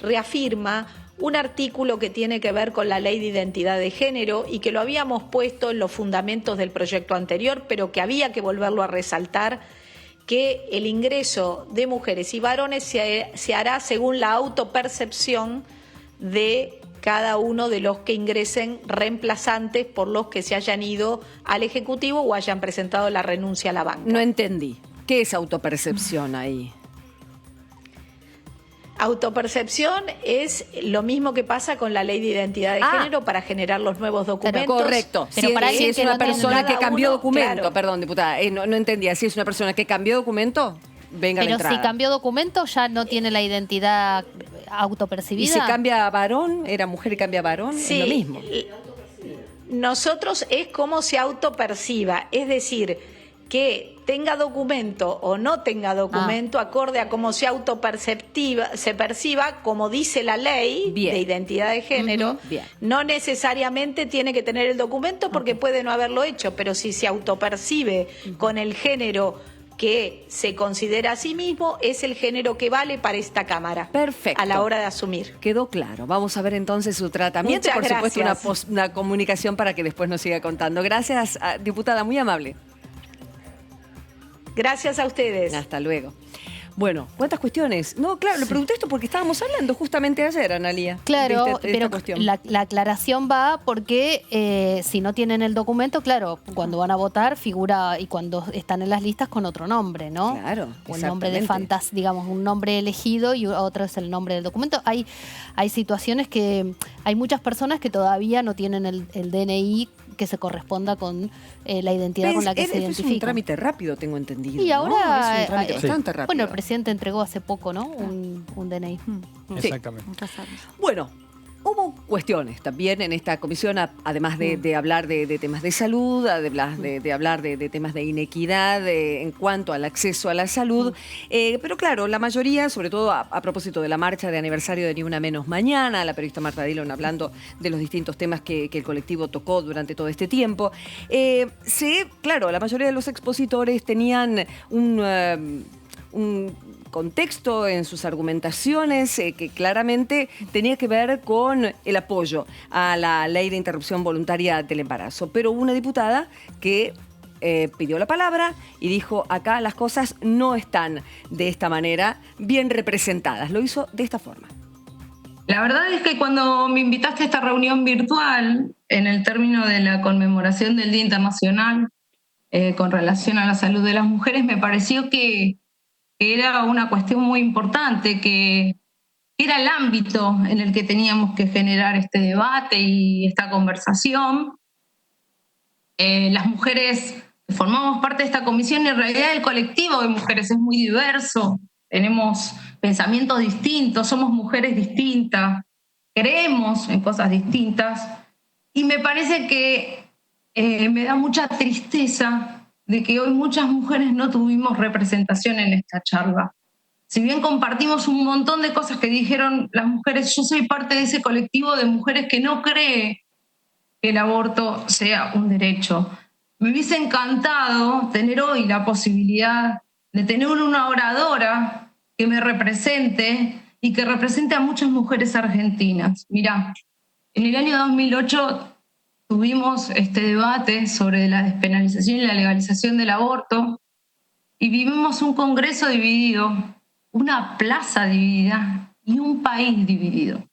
reafirma un artículo que tiene que ver con la Ley de Identidad de Género y que lo habíamos puesto en los fundamentos del proyecto anterior, pero que había que volverlo a resaltar, que el ingreso de mujeres y varones se hará según la autopercepción de cada uno de los que ingresen reemplazantes por los que se hayan ido al Ejecutivo o hayan presentado la renuncia a la banca. No entendí. ¿Qué es autopercepción ahí? Autopercepción es lo mismo que pasa con la Ley de Identidad de Género para generar los nuevos documentos. Correcto. Pero si es una persona que cambió documento, claro. Perdón, diputada, no entendía. Si es una persona que cambió documento, venga a la entrada. Pero si cambió documento ya no tiene la identidad autopercibida. Y si cambia a varón, era mujer y cambia a varón, es lo mismo. Nosotros es como se autoperciba, es decir, que tenga documento o no tenga documento, acorde a cómo se perciba, como dice la ley de identidad de género, no necesariamente tiene que tener el documento porque puede no haberlo hecho, pero si se autopercibe con el género que se considera a sí mismo, es el género que vale para esta Cámara. Perfecto. A la hora de asumir. Quedó claro. Vamos a ver entonces su tratamiento. Muchas por supuesto, gracias. una comunicación para que después nos siga contando. Gracias, diputada, muy amable. Gracias a ustedes. Hasta luego. Bueno, ¿cuántas cuestiones? No, claro, le pregunté esto porque estábamos hablando justamente ayer, Analía. Claro, de esta pero cuestión. la aclaración va porque si no tienen el documento, claro, cuando van a votar figura y cuando están en las listas con otro nombre, ¿no? Claro, o el nombre de digamos, un nombre elegido y otro es el nombre del documento. Hay situaciones que hay muchas personas que todavía no tienen el DNI que se corresponda con la identidad con la que se identifica. Es un trámite rápido, tengo entendido. Y ahora es un trámite bastante rápido. Bueno, el presidente entregó hace poco, ¿no? Un DNI. Exactamente. Bueno, hubo cuestiones también en esta comisión, además de hablar de temas de salud, además de hablar de temas de inequidad en cuanto al acceso a la salud. Pero claro, la mayoría, sobre todo a propósito de la marcha de aniversario de Ni Una Menos Mañana, la periodista Marta Dillon hablando de los distintos temas que el colectivo tocó durante todo este tiempo. Claro, la mayoría de los expositores tenían un contexto en sus argumentaciones que claramente tenía que ver con el apoyo a la ley de interrupción voluntaria del embarazo. Pero hubo una diputada que pidió la palabra y dijo: acá las cosas no están de esta manera bien representadas. Lo hizo de esta forma. La verdad es que cuando me invitaste a esta reunión virtual, en el término de la conmemoración del Día Internacional con relación a la salud de las mujeres, me pareció que era una cuestión muy importante, que que era el ámbito en el que teníamos que generar este debate y esta conversación. Las mujeres que formamos parte de esta comisión, en realidad el colectivo de mujeres es muy diverso, tenemos pensamientos distintos, somos mujeres distintas, creemos en cosas distintas, y me parece que me da mucha tristeza de que hoy muchas mujeres no tuvimos representación en esta charla. Si bien compartimos un montón de cosas que dijeron las mujeres, yo soy parte de ese colectivo de mujeres que no cree que el aborto sea un derecho. Me hubiese encantado tener hoy la posibilidad de tener una oradora que me represente y que represente a muchas mujeres argentinas. Mirá, en el año 2008 tuvimos este debate sobre la despenalización y la legalización del aborto y vivimos un Congreso dividido, una plaza dividida y un país dividido.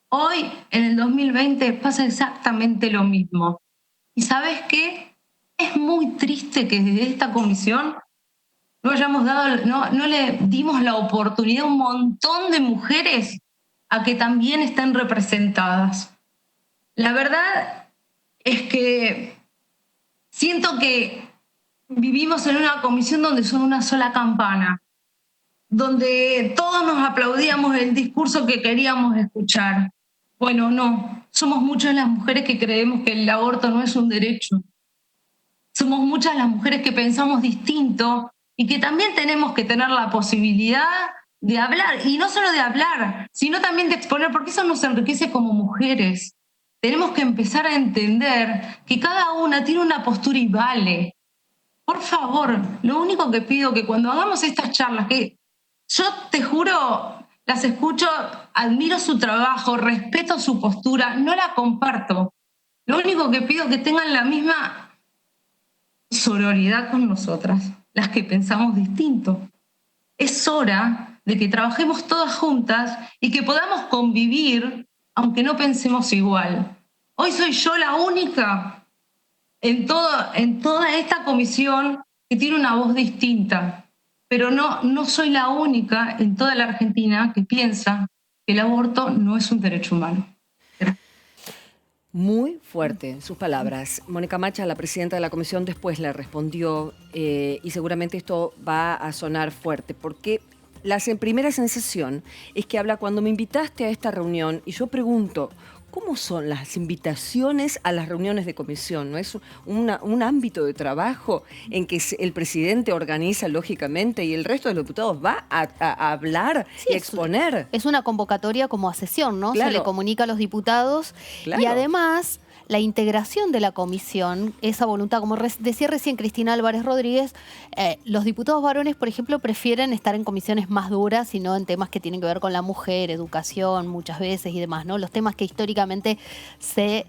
Hoy, en el 2020, pasa exactamente lo mismo. ¿Y sabes qué? Es muy triste que desde esta comisión no le dimos la oportunidad a un montón de mujeres a que también estén representadas. La verdad es que siento que vivimos en una comisión donde son una sola campana, donde todos nos aplaudíamos el discurso que queríamos escuchar. Bueno, no, somos muchas las mujeres que creemos que el aborto no es un derecho. Somos muchas las mujeres que pensamos distinto y que también tenemos que tener la posibilidad de hablar, y no solo de hablar, sino también de exponer, porque eso nos enriquece como mujeres. Tenemos que empezar a entender que cada una tiene una postura y vale. Por favor, lo único que pido que cuando hagamos estas charlas, que yo te juro, las escucho, admiro su trabajo, respeto su postura, no la comparto. Lo único que pido es que tengan la misma sororidad con nosotras, las que pensamos distinto. Es hora de que trabajemos todas juntas y que podamos convivir aunque no pensemos igual. Hoy soy yo la única en toda esta comisión que tiene una voz distinta, pero no soy la única en toda la Argentina que piensa que el aborto no es un derecho humano. Muy fuerte sus palabras. Mónica Macha, la presidenta de la comisión, después le respondió y seguramente esto va a sonar fuerte porque la primera sensación es que habla cuando me invitaste a esta reunión y yo pregunto, ¿cómo son las invitaciones a las reuniones de comisión? ¿No es un ámbito de trabajo en que el presidente organiza lógicamente y el resto de los diputados va a hablar y a exponer? Es una convocatoria como a sesión, ¿no? Claro. Se le comunica a los diputados Claro. y además la integración de la comisión, esa voluntad, como decía recién Cristina Álvarez Rodríguez, los diputados varones, por ejemplo, prefieren estar en comisiones más duras y no en temas que tienen que ver con la mujer, educación, muchas veces y demás, ¿no? Los temas que históricamente se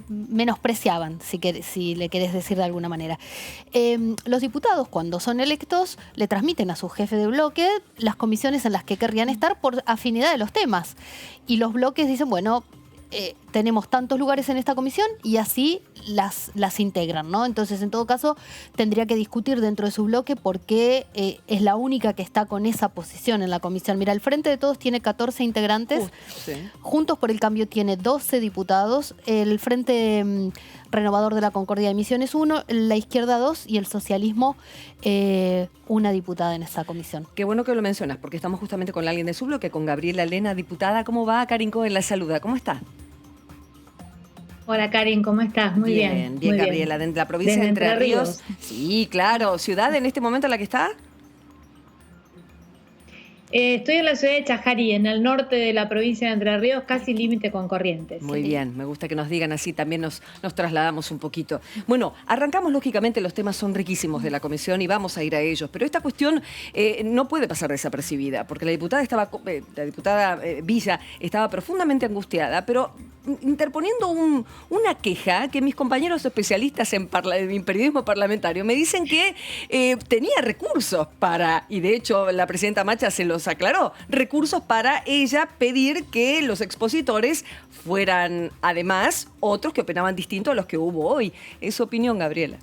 menospreciaban, si le querés decir de alguna manera. Los diputados, cuando son electos, le transmiten a su jefe de bloque las comisiones en las que querrían estar por afinidad de los temas. Y los bloques dicen, bueno, tenemos tantos lugares en esta comisión y así las integran, ¿no? Entonces, en todo caso, tendría que discutir dentro de su bloque por qué es la única que está con esa posición en la comisión. Mira, el Frente de Todos tiene 14 integrantes, Sí. Juntos por el Cambio tiene 12 diputados, el Frente Renovador de la Concordia de Misiones 1, la Izquierda 2 y el Socialismo una diputada en esa comisión. Qué bueno que lo mencionas, porque estamos justamente con alguien de su bloque, con Gabriela Lena, diputada. ¿Cómo va? Karin Cohen la saluda. ¿Cómo está? Hola Karin, ¿cómo estás? Muy bien. Bien, muy Gabriela, de la provincia de Entre Ríos. Sí, claro. ¿Ciudad en este momento en la que está? Estoy en la ciudad de Chajarí, en el norte de la provincia de Entre Ríos, casi límite con Corrientes. Muy bien, me gusta que nos digan así, también nos trasladamos un poquito. Bueno, arrancamos lógicamente, los temas son riquísimos de la comisión y vamos a ir a ellos, pero esta cuestión no puede pasar desapercibida, porque la diputada Villa estaba profundamente angustiada, pero interponiendo una queja que mis compañeros especialistas en periodismo parlamentario me dicen que tenía recursos para, y de hecho la presidenta Macha se los aclaró, recursos para ella pedir que los expositores fueran además otros que opinaban distinto a los que hubo hoy. ¿Es su opinión, Gabriela?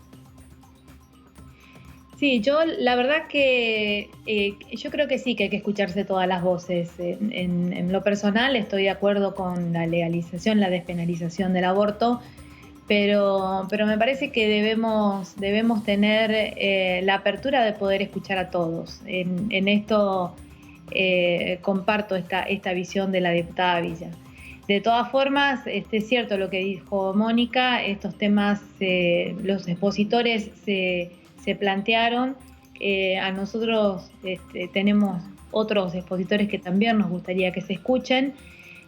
Sí, yo la verdad que yo creo que sí, que hay que escucharse todas las voces. En lo personal estoy de acuerdo con la legalización, la despenalización del aborto, pero me parece que debemos tener la apertura de poder escuchar a todos. En esto comparto esta visión de la diputada Villa. De todas formas, es cierto lo que dijo Mónica, estos temas los expositores se plantearon. A nosotros tenemos otros expositores que también nos gustaría que se escuchen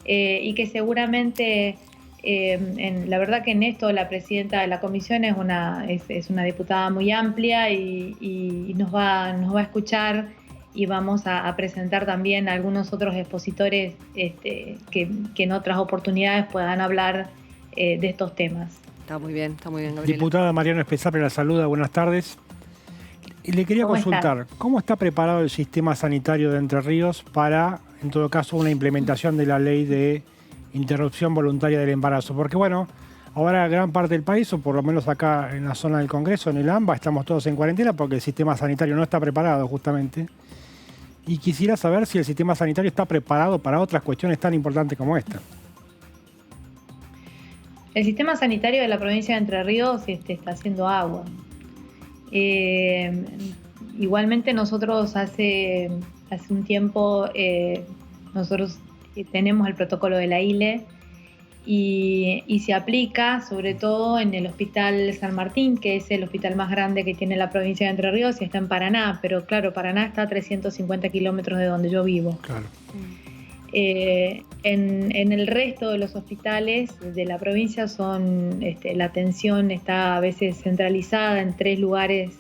y que seguramente, la verdad que en esto la presidenta de la comisión es una diputada muy amplia y nos va a escuchar, y vamos a presentar también a algunos otros expositores que en otras oportunidades puedan hablar de estos temas. Está muy bien, Gabriela. Diputada Mariano Espesapre la saluda, buenas tardes. Y le quería consultar, ¿cómo está preparado el sistema sanitario de Entre Ríos para, en todo caso, una implementación de la ley de interrupción voluntaria del embarazo? Porque bueno, ahora gran parte del país, o por lo menos acá en la zona del Congreso, en el AMBA, estamos todos en cuarentena porque el sistema sanitario no está preparado justamente. Y quisiera saber si el sistema sanitario está preparado para otras cuestiones tan importantes como esta. El sistema sanitario de la provincia de Entre Ríos está haciendo agua. Igualmente nosotros hace un tiempo nosotros tenemos el protocolo de la ILE y se aplica sobre todo en el Hospital San Martín, que es el hospital más grande que tiene la provincia de Entre Ríos, y está en Paraná, pero claro, Paraná está a 350 kilómetros de donde yo vivo. Claro. En el resto de los hospitales de la provincia la atención está a veces centralizada en 3 lugares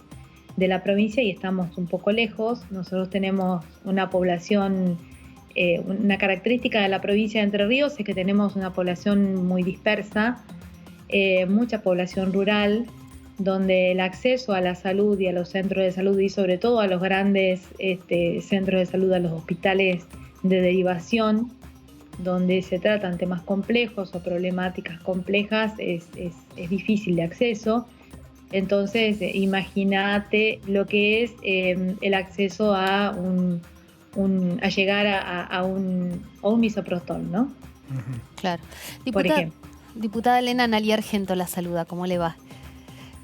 de la provincia y estamos un poco lejos. Nosotros tenemos una población, una característica de la provincia de Entre Ríos es que tenemos una población muy dispersa, mucha población rural, donde el acceso a la salud y a los centros de salud y sobre todo a los grandes centros de salud, a los hospitales de derivación, donde se tratan temas complejos o problemáticas complejas, es difícil de acceso. Entonces, imagínate lo que es el acceso a llegar a un misoprostol, ¿no? Claro. Por ejemplo. Diputada Elena Analía Argento la saluda, ¿cómo le va?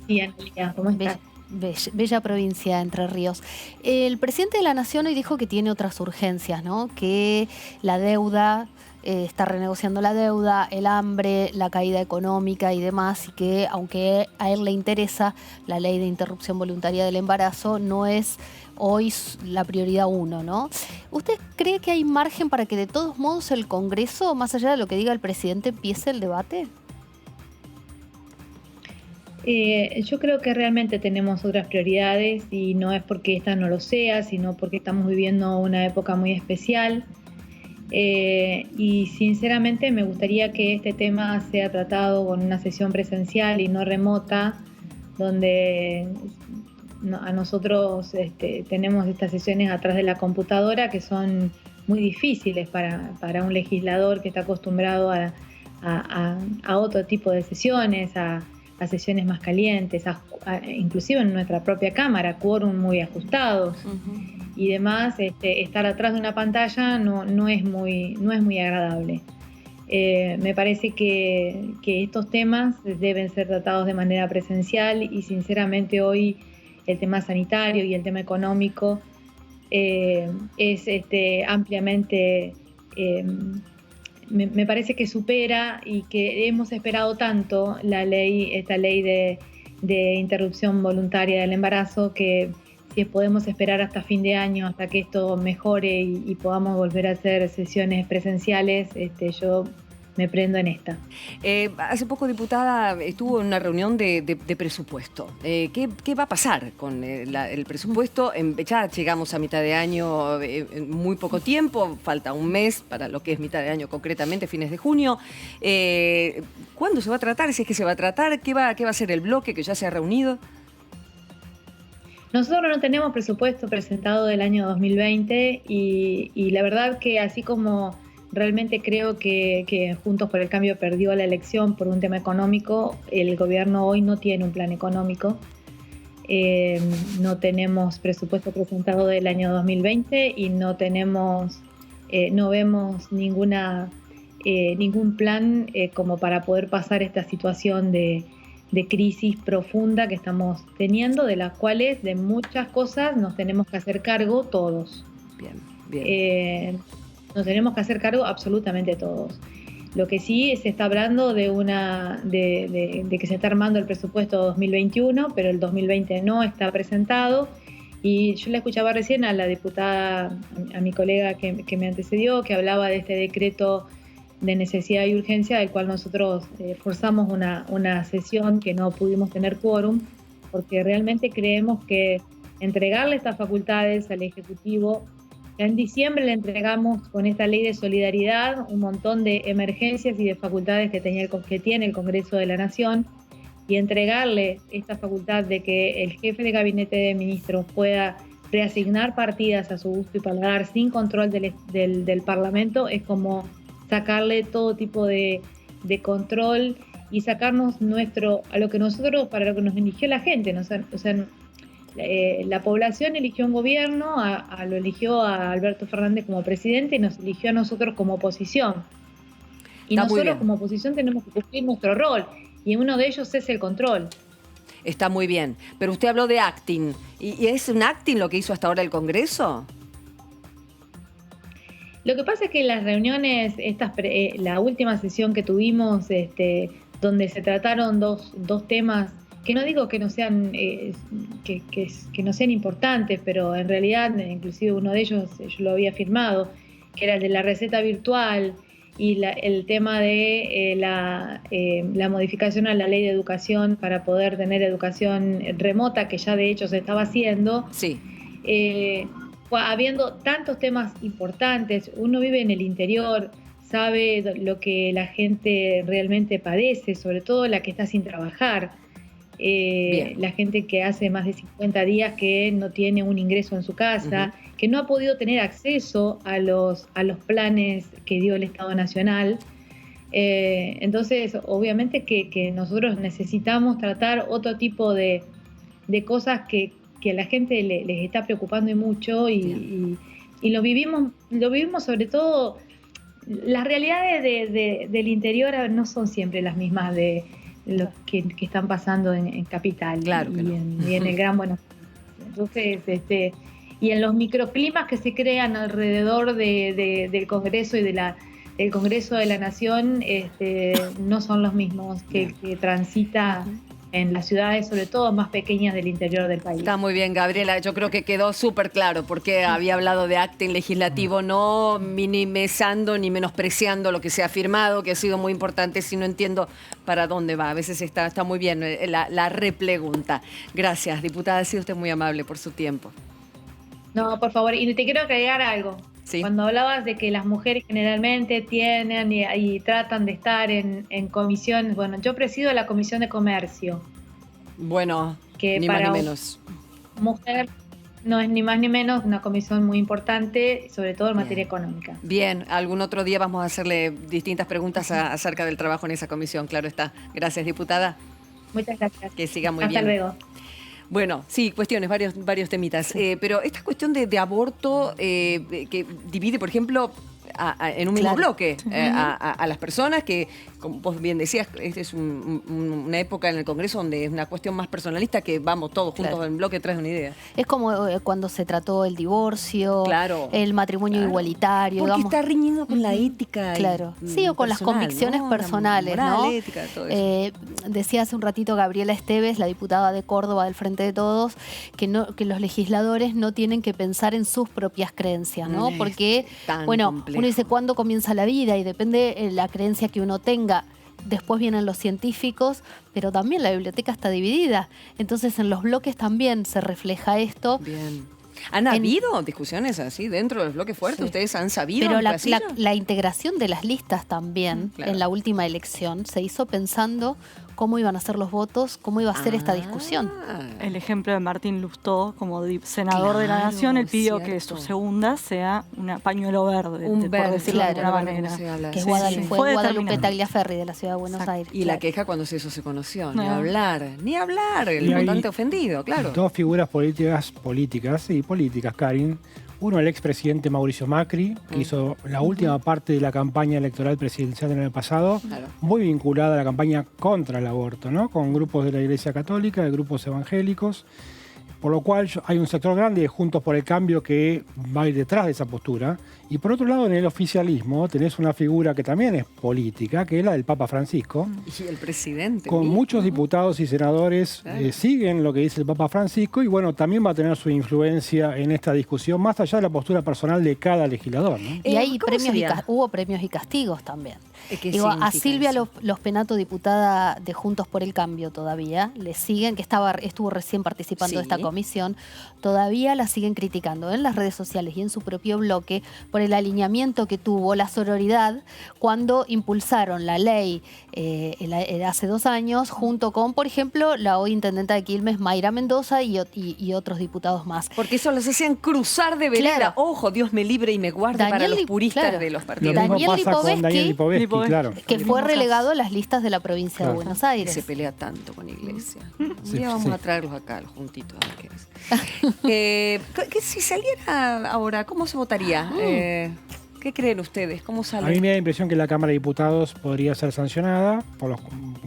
Sí, Analía, ¿cómo estás? Bella provincia de Entre Ríos. El presidente de la Nación hoy dijo que tiene otras urgencias, ¿no? Que la deuda, está renegociando la deuda, el hambre, la caída económica y demás, y que aunque a él le interesa la ley de interrupción voluntaria del embarazo, no es hoy la prioridad 1, ¿no? ¿Usted cree que hay margen para que de todos modos el Congreso, más allá de lo que diga el presidente, empiece el debate? Yo creo que realmente tenemos otras prioridades y no es porque esta no lo sea, sino porque estamos viviendo una época muy especial. Y sinceramente me gustaría que este tema sea tratado con una sesión presencial y no remota, donde a nosotros tenemos estas sesiones atrás de la computadora que son muy difíciles para un legislador que está acostumbrado a otro tipo de sesiones, a sesiones más calientes, inclusive en nuestra propia Cámara, quórum muy ajustados y demás. Estar atrás de una pantalla no es muy agradable. Me parece que estos temas deben ser tratados de manera presencial y sinceramente hoy el tema sanitario y el tema económico es ampliamente... Me parece que supera y que hemos esperado tanto esta ley de interrupción voluntaria del embarazo, que si podemos esperar hasta fin de año, hasta que esto mejore y podamos volver a hacer sesiones presenciales, yo me prendo en esta. Hace poco, diputada, estuvo en una reunión de presupuesto. ¿Qué va a pasar con el presupuesto? Ya llegamos a mitad de año, en muy poco tiempo, falta un mes para lo que es mitad de año, concretamente fines de junio. ¿Cuándo se va a tratar? Si es que se va a tratar, ¿qué va a ser el bloque que ya se ha reunido? Nosotros no tenemos presupuesto presentado del año 2020 y la verdad que así como realmente creo que Juntos por el Cambio perdió la elección por un tema económico, el gobierno hoy no tiene un plan económico. no tenemos presupuesto presentado del año 2020 y no vemos ningún plan como para poder pasar esta situación de crisis profunda que estamos teniendo, de las cuales de muchas cosas nos tenemos que hacer cargo todos. Bien. Nos tenemos que hacer cargo absolutamente todos. Lo que sí se está hablando de que se está armando el presupuesto 2021, pero el 2020 no está presentado. Y yo le escuchaba recién a la diputada, a mi colega que me antecedió, que hablaba de este decreto de necesidad y urgencia, del cual nosotros forzamos una sesión que no pudimos tener quórum, porque realmente creemos que entregarle estas facultades al Ejecutivo, ya en diciembre le entregamos con esta ley de solidaridad un montón de emergencias y de facultades que tiene el Congreso de la Nación, y entregarle esta facultad de que el jefe de gabinete de ministros pueda reasignar partidas a su gusto y paladar sin control del Parlamento es como sacarle todo tipo de control y sacarnos para lo que nos eligió la gente, ¿no? La población eligió un gobierno, lo eligió a Alberto Fernández como presidente y nos eligió a nosotros como oposición. Y nosotros como oposición tenemos que cumplir nuestro rol, y uno de ellos es el control. Está muy bien, pero usted habló de acting. ¿Y es un acting lo que hizo hasta ahora el Congreso? Lo que pasa es que las reuniones, la última sesión que tuvimos, donde se trataron dos temas, que no digo que no sean que no sean importantes, pero en realidad, inclusive uno de ellos yo lo había firmado, que era el de la receta virtual y el tema de la modificación a la ley de educación para poder tener educación remota, que ya de hecho se estaba haciendo. Sí. Habiendo tantos temas importantes, uno vive en el interior, sabe lo que la gente realmente padece, sobre todo la que está sin trabajar, la gente que hace más de 50 días que no tiene un ingreso en su casa, que no ha podido tener acceso a los planes que dio el Estado Nacional. Entonces, obviamente que nosotros necesitamos tratar otro tipo de cosas que a la gente les está preocupando mucho y lo vivimos sobre todo. Las realidades del interior no son siempre las mismas de los que están pasando en Capital, claro, y en el Gran Buenos Aires. Entonces, y en los microclimas que se crean alrededor del Congreso y del Congreso de la Nación, no son los mismos que transita en las ciudades, sobre todo más pequeñas del interior del país. Está muy bien, Gabriela. Yo creo que quedó súper claro porque había hablado de acting legislativo, no minimizando ni menospreciando lo que se ha firmado, que ha sido muy importante, si no entiendo para dónde va. A veces está muy bien la repregunta. Gracias, diputada. Ha sido usted muy amable por su tiempo. No, por favor. Y te quiero agregar algo. ¿Sí? Cuando hablabas de que las mujeres generalmente tienen y tratan de estar en comisiones, bueno, yo presido la Comisión de Comercio. Bueno, que ni para más ni menos. Mujer no es ni más ni menos una comisión muy importante, sobre todo en materia económica. Bien, algún otro día vamos a hacerle distintas preguntas acerca del trabajo en esa comisión, claro está. Gracias, diputada. Muchas gracias. Que siga muy bien. Hasta luego. Bueno, sí, cuestiones, varios temitas. Pero esta cuestión de aborto que divide, por ejemplo, en un mismo bloque a las personas que, como vos bien decías, esta es una época en el Congreso donde es una cuestión más personalista que vamos todos juntos en bloque tras de una idea. Es como cuando se trató el divorcio, el matrimonio igualitario. Porque digamos, está riñido con la ética. Claro, sí, o con las convicciones personales, la moral, ¿no? Ética, todo eso. Decía hace un ratito Gabriela Esteves, la diputada de Córdoba del Frente de Todos, que los legisladores no tienen que pensar en sus propias creencias, ¿no? Porque, bueno, complejo. Uno dice cuándo comienza la vida y depende la creencia que uno tenga. Después vienen los científicos, pero también la biblioteca está dividida. Entonces en los bloques también se refleja esto. Bien. ¿Han habido discusiones así dentro de los bloques fuertes? Sí. ¿Ustedes han sabido? Pero la integración de las listas también en la última elección se hizo pensando cómo iban a ser los votos, cómo iba a ser esta discusión. El ejemplo de Martín Lustó, como senador de la Nación, él pidió que su segunda sea un pañuelo verde, Un por verde, decirlo de claro, alguna manera. Que es Sí, Guadalupe, sí. fue Guadalupe Tagliaferri de la Ciudad de Buenos Aires. Y la queja cuando eso se conoció, ni No. hablar, el Y hay votante ofendido, claro. Dos figuras políticas, Karin. Uno, el expresidente Mauricio Macri, que hizo la última parte de la campaña electoral presidencial del año pasado, Claro. muy vinculada a la campaña contra el aborto, ¿no? Con grupos de la Iglesia Católica, de grupos evangélicos. Por lo cual hay un sector grande de Juntos por el Cambio que va a ir detrás de esa postura. Y por otro lado, en el oficialismo tenés una figura que también es política, que es la del Papa Francisco. Y el presidente. Con mismo. muchos diputados y senadores siguen lo que dice el Papa Francisco y bueno, también va a tener su influencia en esta discusión, más allá de la postura personal de cada legislador, ¿no? Y hay ¿cómo premios sería? hubo premios y castigos también. ¿Qué Digo, a significa Silvia eso? Los Penato, diputada de Juntos por el Cambio todavía, le siguen, que estuvo recién participando de esta Sí. comisión, todavía la siguen criticando en las redes sociales y en su propio bloque por el alineamiento que tuvo la sororidad cuando impulsaron la ley hace 2 años, junto con, por ejemplo, la hoy intendenta de Quilmes, Mayra Mendoza, y otros diputados más. Porque eso los hacían cruzar de vereda. Claro. Ojo, Dios me libre y me guarde para Daniel los Li- puristas claro. de los Lo partidos. mismo Daniel pasa con Daniel Lipovetsky, Lipovetsky, claro. Que fue relegado a las listas de la provincia Claro. de Buenos Que Aires. se pelea tanto con Iglesia. Un Sí, día vamos sí. a traerlos acá, los juntitos. A ver qué es. Que si saliera ahora, ¿cómo se votaría? ¿Qué creen ustedes? ¿Cómo A sale? mí me da la impresión que la Cámara de Diputados podría ser sancionada por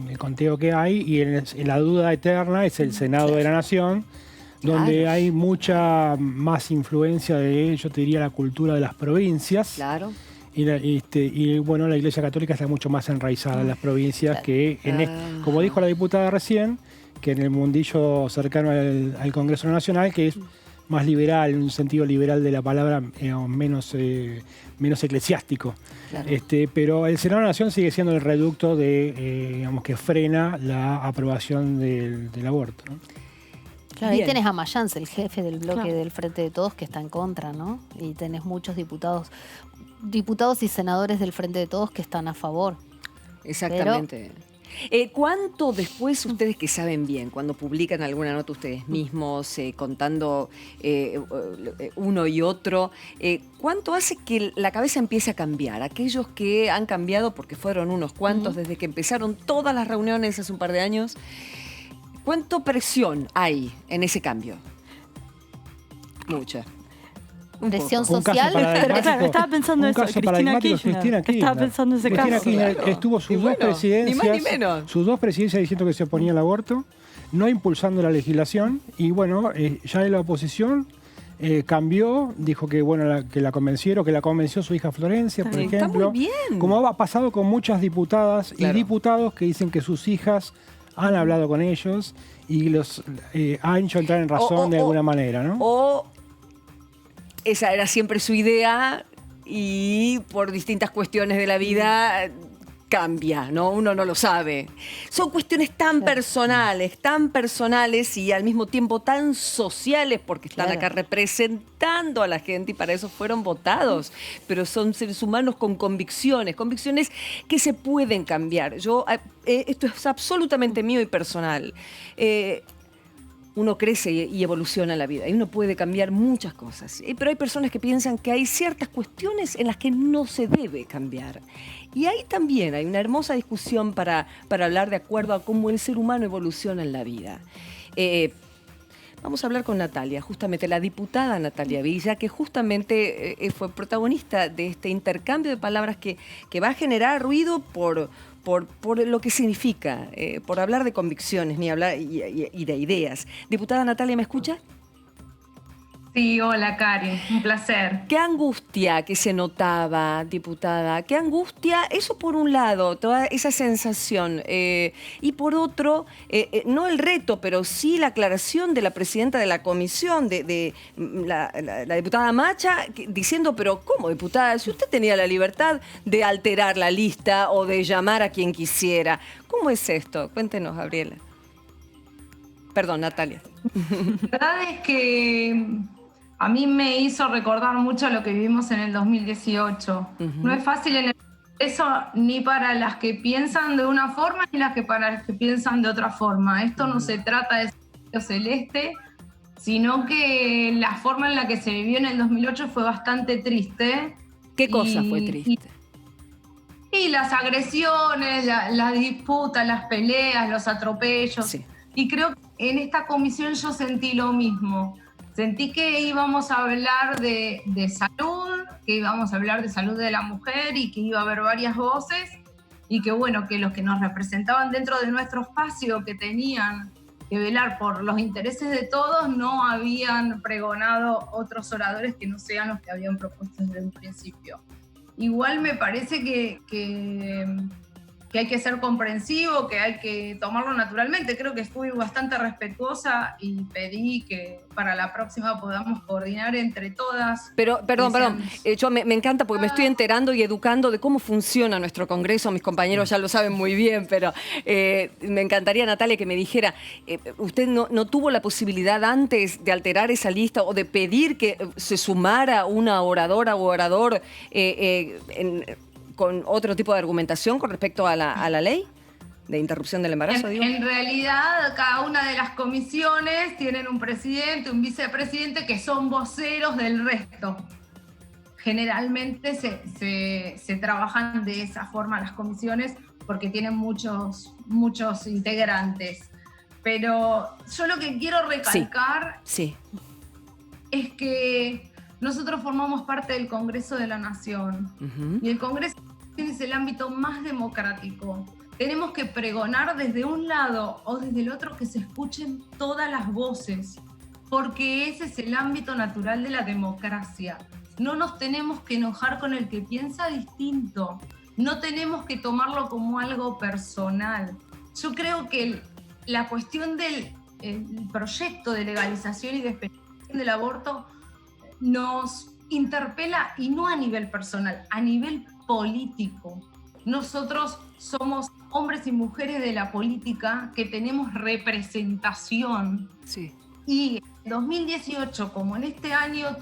el conteo que hay y en la duda eterna es el Senado de la Nación, donde Claro. hay mucha más influencia de, yo te diría, la cultura de las provincias. Claro. Y bueno, la Iglesia Católica está mucho más enraizada en las provincias que, como dijo la diputada recién, que en el mundillo cercano al Congreso Nacional, que es más liberal, en un sentido liberal de la palabra, menos eclesiástico. Claro. Pero el Senado de la Nación sigue siendo el reducto digamos, que frena la aprobación del aborto, ¿no? Claro, ahí Bien. tenés a Mayans, el jefe del bloque Claro. del Frente de Todos, que está en contra, ¿no? Y tenés muchos diputados y senadores del Frente de Todos que están a favor. Exactamente. ¿Cuánto después ustedes que saben bien, cuando publican alguna nota ustedes mismos, contando uno y otro, cuánto hace que la cabeza empiece a cambiar? Aquellos que han cambiado, porque fueron unos cuantos desde que empezaron todas las reuniones hace un par de años, ¿cuánto presión hay en ese cambio? Mucha. Un Presión poco. Un caso social. paradigmático- Claro, estaba pensando un eso, caso Cristina paradigmático es Kirchner. Cristina Kirchner. Estaba pensando en ese Cristina caso. Kirchner Claro. estuvo sus Y dos bueno, presidencias, ni más ni menos. sus 2 presidencias diciendo que se oponía al aborto, no impulsando la legislación, y bueno, ya en la oposición cambió, dijo que bueno que la convencieron, que la convenció su hija Florencia, por Está ejemplo. muy bien. Como ha pasado con muchas diputadas Claro. y diputados que dicen que sus hijas han hablado con ellos y los han hecho entrar en razón de alguna manera, ¿no? O esa era siempre su idea y por distintas cuestiones de la vida cambia, ¿no? Uno no lo sabe. Son cuestiones tan personales y al mismo tiempo tan sociales porque están Claro. acá representando a la gente y para eso fueron votados. Pero son seres humanos con convicciones que se pueden cambiar. Esto es absolutamente mío y personal. Uno crece y evoluciona en la vida y uno puede cambiar muchas cosas. Pero hay personas que piensan que hay ciertas cuestiones en las que no se debe cambiar. Y ahí también hay una hermosa discusión para hablar de acuerdo a cómo el ser humano evoluciona en la vida. Vamos a hablar con Natalia, justamente la diputada Natalia Villa, que justamente fue protagonista de este intercambio de palabras que va a generar ruido por lo que significa, por hablar de convicciones ni hablar y de ideas. Diputada Natalia, ¿me escucha? Sí, hola Karen, un placer. Qué angustia que se notaba, diputada, qué angustia, eso por un lado, toda esa sensación, y por otro, no el reto, pero sí la aclaración de la presidenta de la comisión, de la diputada Macha, diciendo, pero ¿cómo, diputada? Si usted tenía la libertad de alterar la lista o de llamar a quien quisiera, ¿cómo es esto? Cuéntenos, Gabriela. Perdón, Natalia. La verdad es que a mí me hizo recordar mucho lo que vivimos en el 2018. No es fácil en el Eso ni para las que piensan de una forma ni para las que piensan de otra forma. Esto no se trata de ser celeste, sino que la forma en la que se vivió en el 2008 fue bastante triste. ¿Qué cosa fue triste? Y las agresiones, las disputas, las peleas, los atropellos. Sí. Y creo que en esta comisión yo sentí lo mismo. Sentí que íbamos a hablar de salud, que íbamos a hablar de salud de la mujer y que iba a haber varias voces y que bueno, que los que nos representaban dentro de nuestro espacio, que tenían que velar por los intereses de todos, no habían pregonado otros oradores que no sean los que habían propuesto desde un principio. Igual me parece que hay que ser comprensivo, que hay que tomarlo naturalmente. Creo que fui bastante respetuosa y pedí que para la próxima podamos coordinar entre todas. Pero, perdón. Yo me encanta porque me estoy enterando y educando de cómo funciona nuestro Congreso. Mis compañeros ya lo saben muy bien, pero me encantaría, Natalia, que me dijera, ¿usted no tuvo la posibilidad antes de alterar esa lista o de pedir que se sumara una oradora o orador con otro tipo de argumentación con respecto a la ley de interrupción del embarazo? En realidad, cada una de las comisiones tienen un presidente, un vicepresidente, que son voceros del resto. Generalmente se trabajan de esa forma las comisiones porque tienen muchos integrantes. Pero yo lo que quiero recalcar es que nosotros formamos parte del Congreso de la Nación. Y el Congreso es el ámbito más democrático. Tenemos que pregonar desde un lado o desde el otro que se escuchen todas las voces, porque ese es el ámbito natural de la democracia. No nos tenemos que enojar con el que piensa distinto, no tenemos que tomarlo como algo personal. Yo creo que la cuestión del proyecto de legalización y despenalización del aborto nos interpela, y no a nivel personal, a nivel político. Nosotros somos hombres y mujeres de la política que tenemos representación. Sí. Y en 2018, como en este año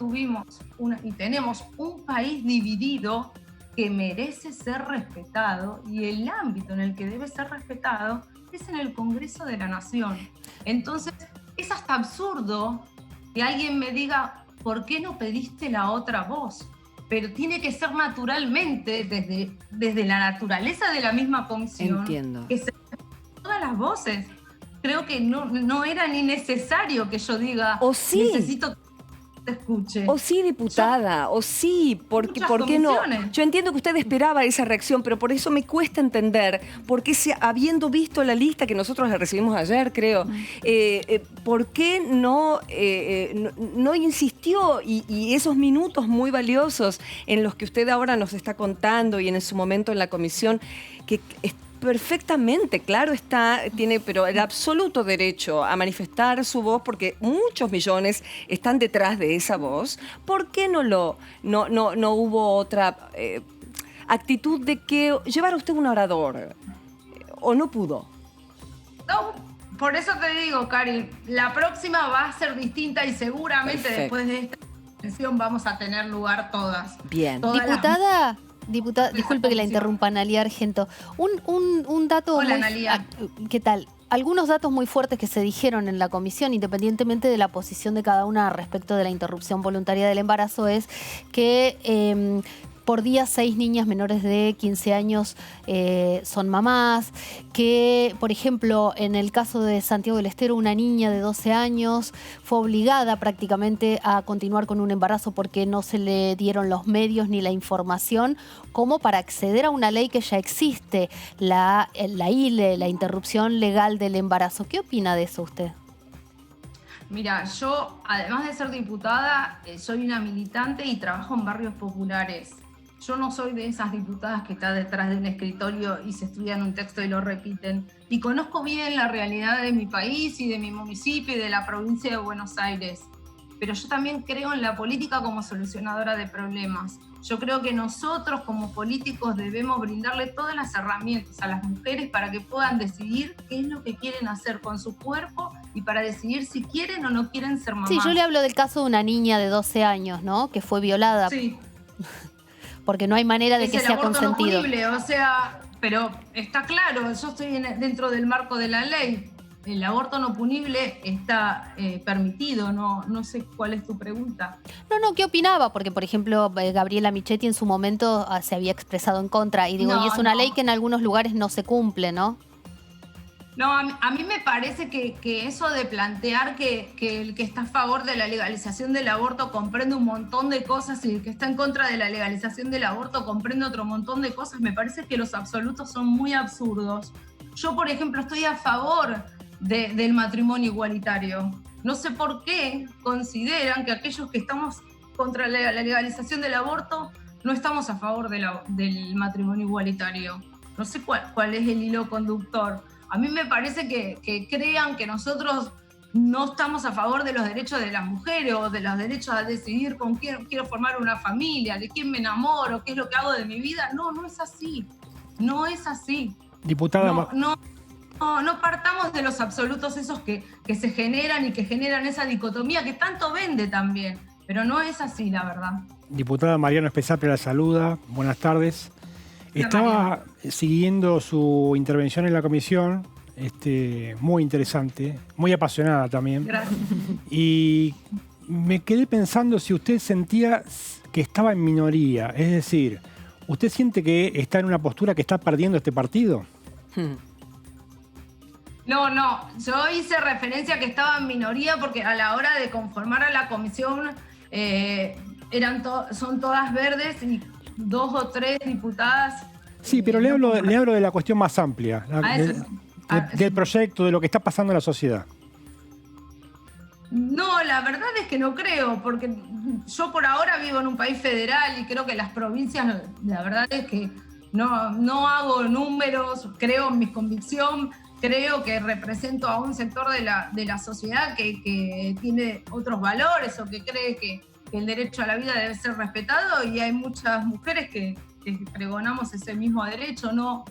tenemos un país dividido que merece ser respetado, y el ámbito en el que debe ser respetado es en el Congreso de la Nación. Entonces, es hasta absurdo que alguien me diga, ¿por qué no pediste la otra voz? Pero tiene que ser naturalmente, desde la naturaleza de la misma comisión. Entiendo. Que se todas las voces. Creo que no era ni necesario que yo diga, necesito que te escuche. O sí, diputada, o sí, ¿por qué no? Yo entiendo que usted esperaba esa reacción, pero por eso me cuesta entender por qué, habiendo visto la lista que nosotros la recibimos ayer, creo, ¿por qué no insistió? Y esos minutos muy valiosos en los que usted ahora nos está contando y en su momento en la comisión, que perfectamente, claro está, tiene pero el absoluto derecho a manifestar su voz porque muchos millones están detrás de esa voz. ¿Por qué no hubo otra actitud de que llevara usted un orador? ¿O no pudo? No, por eso te digo, Cari, la próxima va a ser distinta y seguramente después de esta sesión vamos a tener lugar todas. Bien. Diputada, disculpe que la interrumpa, Analía Argento. Un dato. Hola, Analía. ¿Qué tal? Algunos datos muy fuertes que se dijeron en la comisión, independientemente de la posición de cada una respecto de la interrupción voluntaria del embarazo, es que por día 6 niñas menores de 15 años son mamás, que, por ejemplo, en el caso de Santiago del Estero, una niña de 12 años fue obligada prácticamente a continuar con un embarazo porque no se le dieron los medios ni la información como para acceder a una ley que ya existe, la ILE, la interrupción legal del embarazo. ¿Qué opina de eso usted? Mira, yo, además de ser diputada, soy una militante y trabajo en barrios populares. Yo no soy de esas diputadas que están detrás de un escritorio y se estudian un texto y lo repiten. Y conozco bien la realidad de mi país y de mi municipio y de la provincia de Buenos Aires. Pero yo también creo en la política como solucionadora de problemas. Yo creo que nosotros como políticos debemos brindarle todas las herramientas a las mujeres para que puedan decidir qué es lo que quieren hacer con su cuerpo y para decidir si quieren o no quieren ser mamás. Sí, yo le hablo del caso de una niña de 12 años, ¿no? Que fue violada. Sí. porque no hay manera de que sea consentido. No punible, o sea, pero está claro, yo estoy dentro del marco de la ley. El aborto no punible está permitido, no sé cuál es tu pregunta. No, ¿qué opinaba? Porque, por ejemplo, Gabriela Michetti en su momento se había expresado en contra. Y digo, y es una ley que en algunos lugares no se cumple, ¿no? No, a mí me parece que eso de plantear que el que está a favor de la legalización del aborto comprende un montón de cosas y el que está en contra de la legalización del aborto comprende otro montón de cosas, me parece que los absolutos son muy absurdos. Yo, por ejemplo, estoy a favor del matrimonio igualitario. No sé por qué consideran que aquellos que estamos contra la legalización del aborto no estamos a favor del matrimonio igualitario. No sé cuál es el hilo conductor. A mí me parece que crean que nosotros no estamos a favor de los derechos de las mujeres o de los derechos a decidir con quién quiero formar una familia, de quién me enamoro, qué es lo que hago de mi vida. No es así. No es así. Diputada... No partamos de los absolutos esos que se generan y que generan esa dicotomía que tanto vende también. Pero no es así, la verdad. Diputada Mariano Espesapia la saluda. Buenas tardes. Estaba siguiendo su intervención en la comisión, muy interesante, muy apasionada también. Gracias. Y me quedé pensando si usted sentía que estaba en minoría. Es decir, ¿usted siente que está en una postura que está perdiendo este partido? No, yo hice referencia a que estaba en minoría porque a la hora de conformar a la comisión son todas verdes y 2 o 3 diputadas. Sí, pero le hablo de la cuestión más amplia, del proyecto, de lo que está pasando en la sociedad. No, la verdad es que no creo, porque yo por ahora vivo en un país federal y creo que las provincias, la verdad es que no hago números, creo en mi convicción, creo que represento a un sector de la sociedad que tiene otros valores o que cree que el derecho a la vida debe ser respetado y hay muchas mujeres que pregonamos ese mismo derecho. No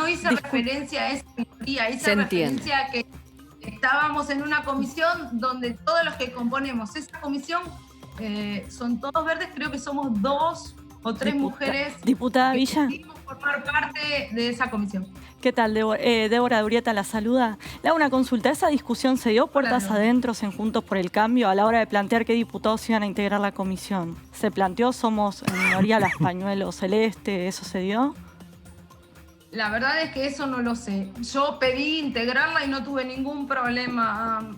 hice referencia a esa minoría, hice referencia a que estábamos en una comisión donde todos los que componemos esa comisión son todos verdes, creo que somos 2 o 3 mujeres. Diputada Villa. Formar parte de esa comisión. ¿Qué tal? Débora Durieta la saluda. Le hago una consulta. ¿Esa discusión se dio puertas adentro en Juntos por el Cambio a la hora de plantear qué diputados iban a integrar la comisión? ¿Se planteó somos en minoría las pañuelos celeste? ¿Eso se dio? La verdad es que eso no lo sé. Yo pedí integrarla y no tuve ningún problema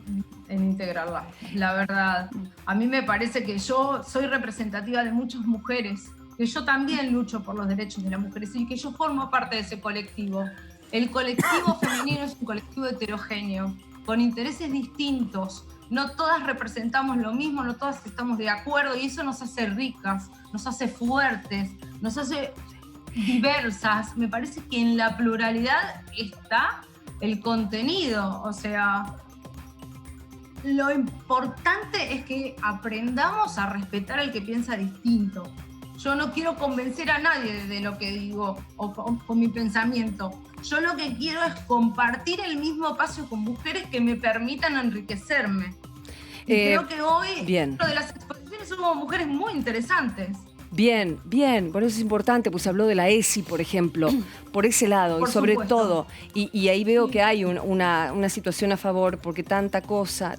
en integrarla. La verdad, a mí me parece que yo soy representativa de muchas mujeres, que yo también lucho por los derechos de las mujeres y que yo formo parte de ese colectivo. El colectivo femenino es un colectivo heterogéneo, con intereses distintos. No todas representamos lo mismo, no todas estamos de acuerdo y eso nos hace ricas, nos hace fuertes, nos hace diversas. Me parece que en la pluralidad está el contenido. O sea, lo importante es que aprendamos a respetar al que piensa distinto. Yo no quiero convencer a nadie de lo que digo o con mi pensamiento. Yo lo que quiero es compartir el mismo espacio con mujeres que me permitan enriquecerme. Y creo que hoy, dentro de las exposiciones, somos mujeres muy interesantes. Bien, por eso es importante, pues se habló de la ESI, por ejemplo, por ese lado, por y sobre supuesto. todo, y ahí veo que hay una situación a favor, porque tanta cosa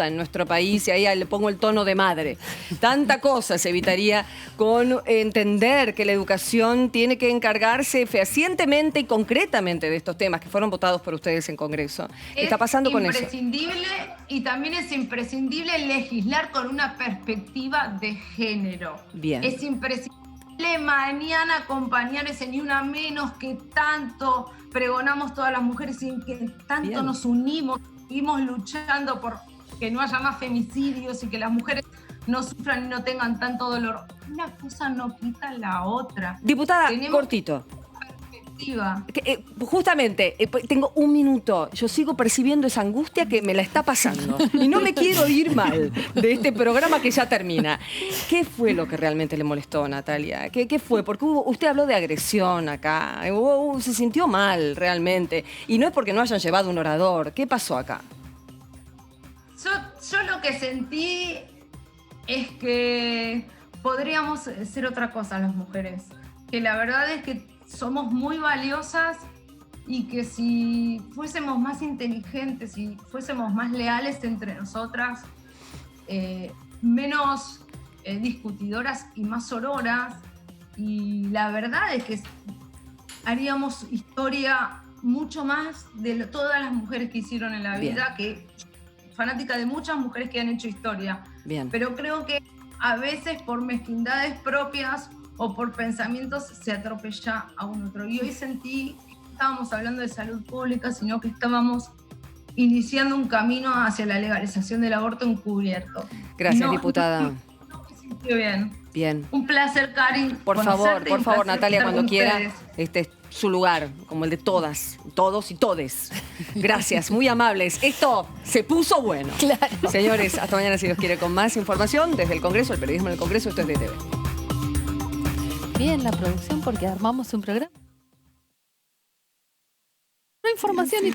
en nuestro país, y ahí le pongo el tono de madre, tanta cosa se evitaría con entender que la educación tiene que encargarse fehacientemente y concretamente de estos temas que fueron votados por ustedes en Congreso. ¿Qué está pasando con eso? Es imprescindible, y también es imprescindible legislar con una perspectiva de género. Bien. Es imprescindible mañana acompañar ese Ni Una Menos que tanto pregonamos todas las mujeres y que tanto nos unimos, seguimos luchando por que no haya más femicidios y que las mujeres no sufran y no tengan tanto dolor. Una cosa no quita la otra. Diputada, tenemos cortito. Perspectiva. Justamente, tengo un minuto. Yo sigo percibiendo esa angustia que me la está pasando. Y no me quiero ir mal de este programa que ya termina. ¿Qué fue lo que realmente le molestó, Natalia? ¿Qué fue? Porque usted habló de agresión acá. Se sintió mal, realmente. Y no es porque no hayan llevado un orador. ¿Qué pasó acá? Yo lo que sentí es que podríamos ser otra cosa las mujeres. Que la verdad es que somos muy valiosas y que si fuésemos más inteligentes, si fuésemos más leales entre nosotras, menos discutidoras y más sororas, y la verdad es que haríamos historia mucho más de todas las mujeres que hicieron en la vida, que fanática de muchas mujeres que han hecho historia. Bien. Pero creo que a veces por mezquindades propias o por pensamientos se atropella a un otro. Y hoy sentí que no estábamos hablando de salud pública, sino que estábamos iniciando un camino hacia la legalización del aborto encubierto. Gracias, diputada. No me sintió bien. Bien. Un placer, Karin. Por favor, Natalia, estar cuando con quiera, ustedes. este es su lugar, como el de todas, todos y todes. Gracias, muy amables. Esto se puso bueno. Claro. Señores, hasta mañana si Dios quiere con más información desde el Congreso, el periodismo en el Congreso, esto es DTV. Bien, la producción porque armamos un programa. No información y